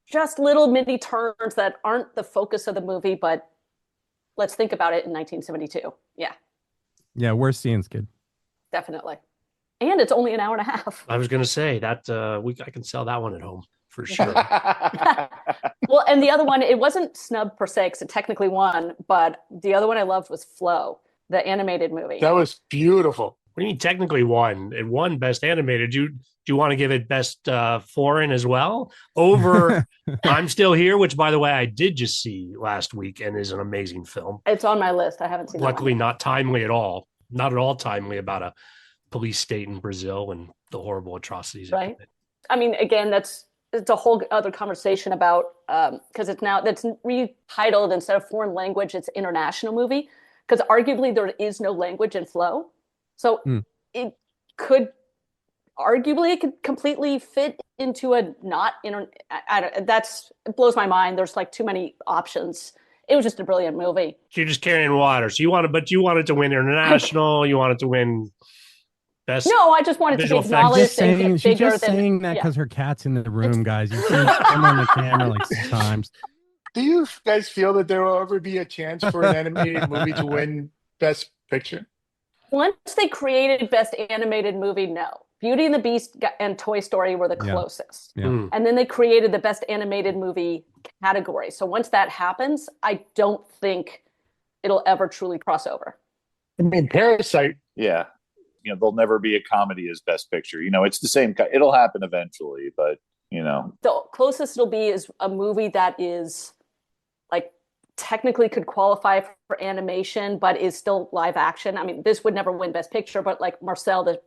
just little mini turns that aren't the focus of the movie, but let's think about it in 1972. Yeah. Yeah, worst scenes, kid. Definitely. And it's only an hour and a half. I was going to say that I can sell that one at home for sure. Well, and the other one, it wasn't snubbed per se because it technically won, but the other one I loved was Flow, the animated movie. That was beautiful. What do you mean technically won? It won Best Animated. Do you want to give it Best Foreign as well? Over I'm Still Here, which, by the way, I did just see last week and is an amazing film. It's on my list. I haven't seen it. Luckily, not timely at all. Not at all timely about a police state in Brazil and the horrible atrocities. Right. I mean, again, that's it's a whole other conversation about because it's now that's retitled instead of foreign language, it's international movie because arguably there is no language in flow, so it could arguably it could completely fit into a not inter. It blows my mind. There's like too many options. It was just a brilliant movie. So you're just carrying water. So you wanted to win international. You wanted to win best. No, I just wanted to be visual effects. acknowledged and get She's bigger just than. saying that because her cat's in the room, guys. You've seen him on the camera like 6 times. Do you guys feel that there will ever be a chance for an animated movie to win Best Picture? Once they created Best Animated Movie, no. Beauty and the Beast and Toy Story were the closest. Yeah. And then they created the Best Animated Movie category. So once that happens, I don't think it'll ever truly cross over. I mean, Parasite. Yeah. There'll never be a comedy as Best Picture. It's the same. It'll happen eventually, but, The closest it'll be is a movie that is like technically could qualify for animation, but is still live action. I mean, this would never win Best Picture, but like Marcel the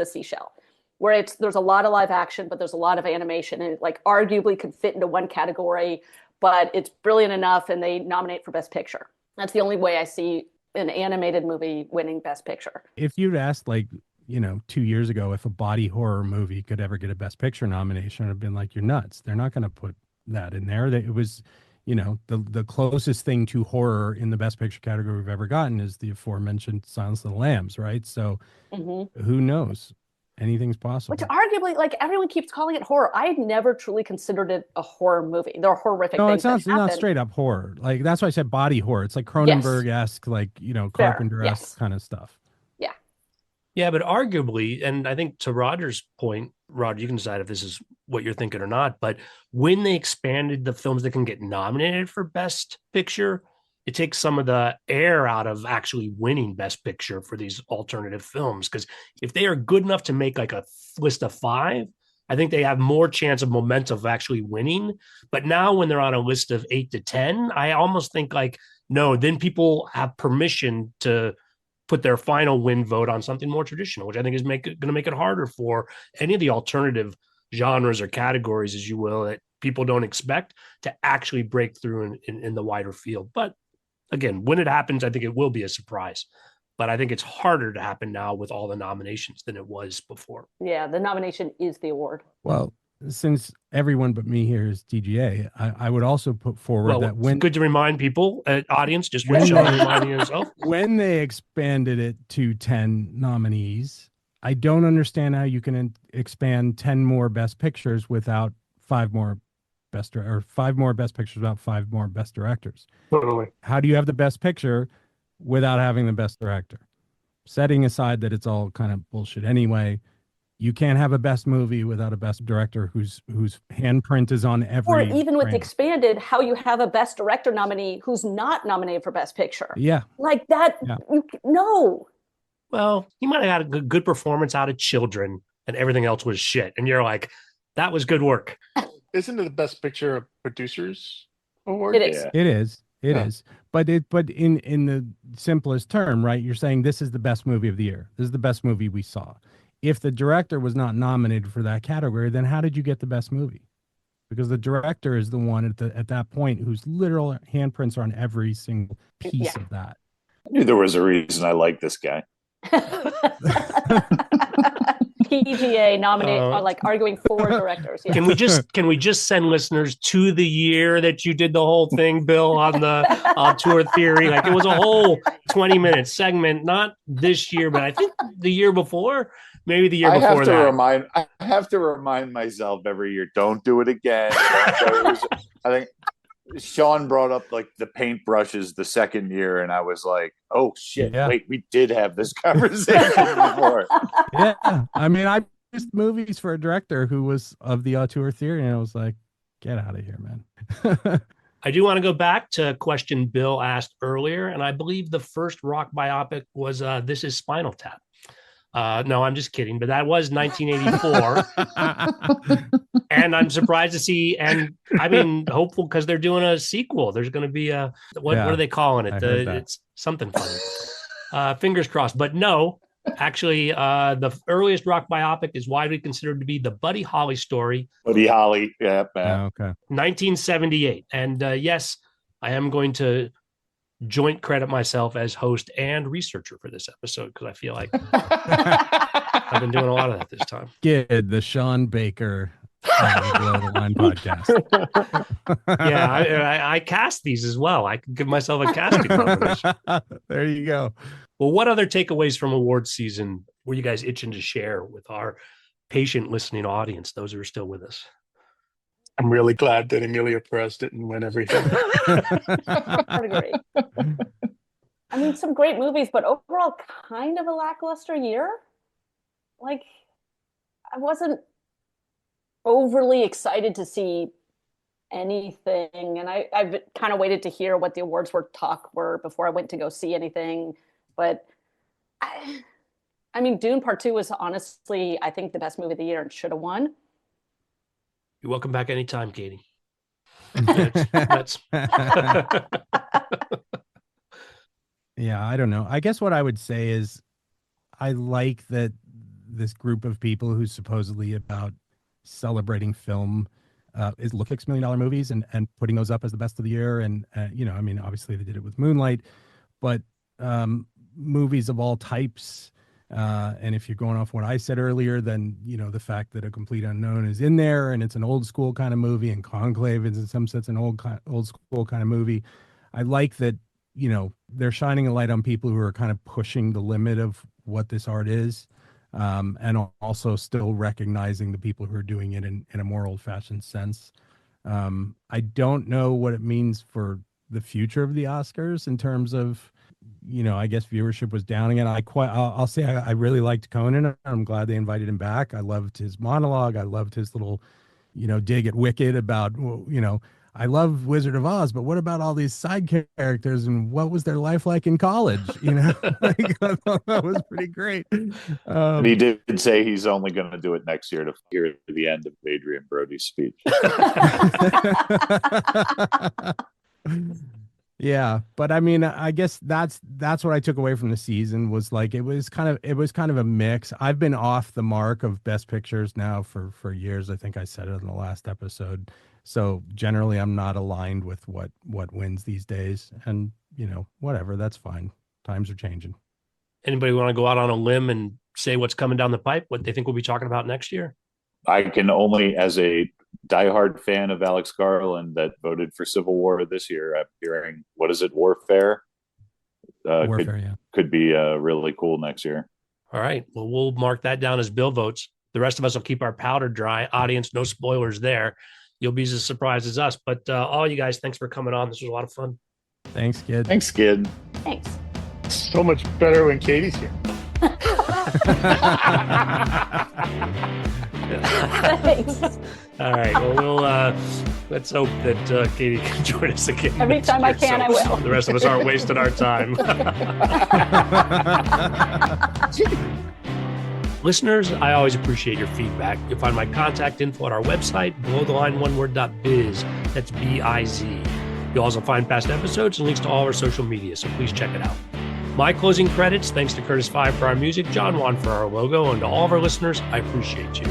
Seashell, where there's a lot of live action, but there's a lot of animation, and it like arguably could fit into one category, but it's brilliant enough, and they nominate for Best Picture. That's the only way I see an animated movie winning Best Picture. If you'd asked 2 years ago if a body horror movie could ever get a Best Picture nomination, I'd have been like, you're nuts. They're not going to put that in there. It was, the closest thing to horror in the Best Picture category we've ever gotten is the aforementioned Silence of the Lambs, right? So who knows? Anything's possible. Which arguably, like everyone keeps calling it horror. I had never truly considered it a horror movie. There are horrific things. No, it's not straight up horror. Like that's why I said body horror. It's like Cronenberg-esque, Carpenter-esque kind of stuff. Yeah. Yeah, but arguably, and I think to Roger's point, Roger, you can decide if this is what you're thinking or not, but when they expanded the films that can get nominated for Best Picture, it takes some of the air out of actually winning Best Picture for these alternative films. Because if they are good enough to make like a list of 5, I think they have more chance of momentum of actually winning. But now when they're on a list of 8 to 10, I almost think no, then people have permission to put their final win vote on something more traditional, which I think is going to make it harder for any of the alternative genres or categories, as you will, that people don't expect to actually break through in the wider field. But again, when it happens, I think it will be a surprise. But I think it's harder to happen now with all the nominations than it was before. Yeah, the nomination is the award. Well, since everyone but me here is DGA, I would also put forward that when... It's good to remind people, audience, just reminding yourself. When they expanded it to 10 nominees, I don't understand how you can expand 10 more Best Pictures without 5 more Best Pictures without 5 more Best Directors. Totally. How do you have the Best Picture without having the Best Director? Setting aside that it's all kind of bullshit anyway, you can't have a Best Movie without a Best Director whose handprint is on every. Or even with frame. expanded, how you have a Best Director nominee who's not nominated for Best Picture. Yeah. Like that. Yeah. No. Well, he might have had a good performance out of Children, and everything else was shit. And you're like, that was good work. Isn't it the Best Picture Producers Award? It is. Yeah. It is. It is. But in the simplest term, right? You're saying this is the best movie of the year. This is the best movie we saw. If the director was not nominated for that category, then how did you get the best movie? Because the director is the one at that point whose literal handprints are on every single piece of that. I knew there was a reason I like this guy. PGA nominate are like arguing for directors. Yeah. Can we just send listeners to the year that you did the whole thing, Bill, on the tour theory? Like it was a whole 20-minute segment, not this year, but I think the year before, maybe the year before that. I have to remind myself every year, don't do it again. I think Shaun brought up like the paintbrushes the second year, and I was like, oh shit, wait, we did have this conversation before. Yeah. I mean, I used movies for a director who was of the auteur theory, and I was like, get out of here, man. I do want to go back to a question Bill asked earlier, and I believe the first rock biopic was This Is Spinal Tap. No, I'm just kidding, but that was 1984. And I'm surprised to see, and I mean, hopeful because they're doing a sequel. There's going to be what are they calling it? It's something funny. Fingers crossed. But no, Actually, the earliest rock biopic is widely considered to be the Buddy Holly story, Buddy Holly. Yeah, man. Okay. 1978. And yes, I am going to joint credit myself as host and researcher for this episode because I feel like I've been doing a lot of that this time. Skid, the Sean Baker Below the Line podcast. Yeah, I cast these as well. I can give myself a casting nomination. There you go. Well, what other takeaways from awards season were you guys itching to share with our patient listening audience, those who are still with us? I'm really glad that Emilia Perez didn't win everything. I would agree. I mean, some great movies, but overall, kind of a lackluster year. Like, I wasn't overly excited to see anything, and I've kind of waited to hear what the awards were before I went to go see anything. But I mean, Dune Part 2 was honestly, I think, the best movie of the year and should have won. You're welcome back anytime, Katie. That's Yeah, I don't know. I guess what I would say is I like that this group of people who's supposedly about celebrating film is look at $6 million movies and putting those up as the best of the year. And, you know, I mean, obviously they did it with Moonlight, but movies of all types. And if you're going off what I said earlier, then, you know, the fact that A Complete Unknown is in there and it's an old school kind of movie, and Conclave is in some sense an old school kind of movie. I like that, you know, they're shining a light on people who are kind of pushing the limit of what this art is. And also still recognizing the people who are doing it in a more old-fashioned sense. I don't know what it means for the future of the Oscars in terms of, you know, I guess viewership was down again. I'll say I really liked Conan. I'm glad they invited him back. I loved his monologue. I loved his little, you know, dig at Wicked about, you know, I love Wizard of Oz, but what about all these side characters and what was their life like in college? You know, like, I thought that was pretty great. And he did say he's only going to do it next year to hear the end of Adrian Brody's speech. Yeah, but I mean, I guess that's what I took away from the season was like it was kind of a mix. I've been off the mark of Best Pictures now for years. I think I said it in the last episode. So generally, I'm not aligned with what wins these days, and you know, whatever, that's fine. Times are changing. Anybody want to go out on a limb and say what's coming down the pipe? What they think we'll be talking about next year? I can only, as a diehard fan of Alex Garland that voted for Civil War this year, I'm hearing, what is it, Warfare? Warfare, could be really cool next year. All right. Well, we'll mark that down as Bill votes. The rest of us will keep our powder dry. Audience, no spoilers there. You'll be as surprised as us. But all you guys, thanks for coming on. This was a lot of fun. Thanks, kid. Thanks, kid. Thanks. So much better when Katie's here. Thanks. All right. Well, let's hope that Katie can join us again. Every time I can, I will. The rest of us aren't wasting our time. Listeners, I always appreciate your feedback. You'll find my contact info at our website, belowtheline1word.biz. That's B-I-Z. You'll also find past episodes and links to all our social media, so please check it out. My closing credits, thanks to Curtis Five for our music, John Juan for our logo, and to all of our listeners, I appreciate you.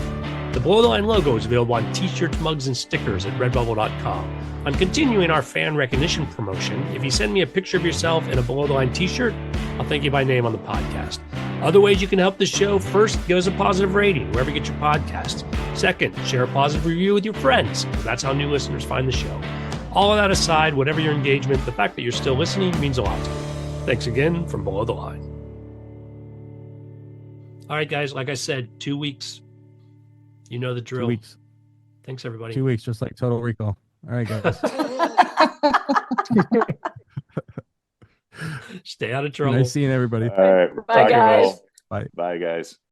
The Below the Line logo is available on t-shirts, mugs, and stickers at redbubble.com. I'm continuing our fan recognition promotion. If you send me a picture of yourself in a Below the Line t-shirt, I'll thank you by name on the podcast. Other ways you can help the show: first, give us a positive rating wherever you get your podcasts. Second, share a positive review with your friends, because that's how new listeners find the show. All of that aside, whatever your engagement, the fact that you're still listening means a lot to me. Thanks again from Below the Line. All right, guys, like I said, 2 weeks. You know the drill. 2 weeks. Thanks, everybody. 2 weeks, just like Total Recall. All right, guys. Stay out of trouble. Nice seeing everybody. All right. Bye, guys. Bye, guys.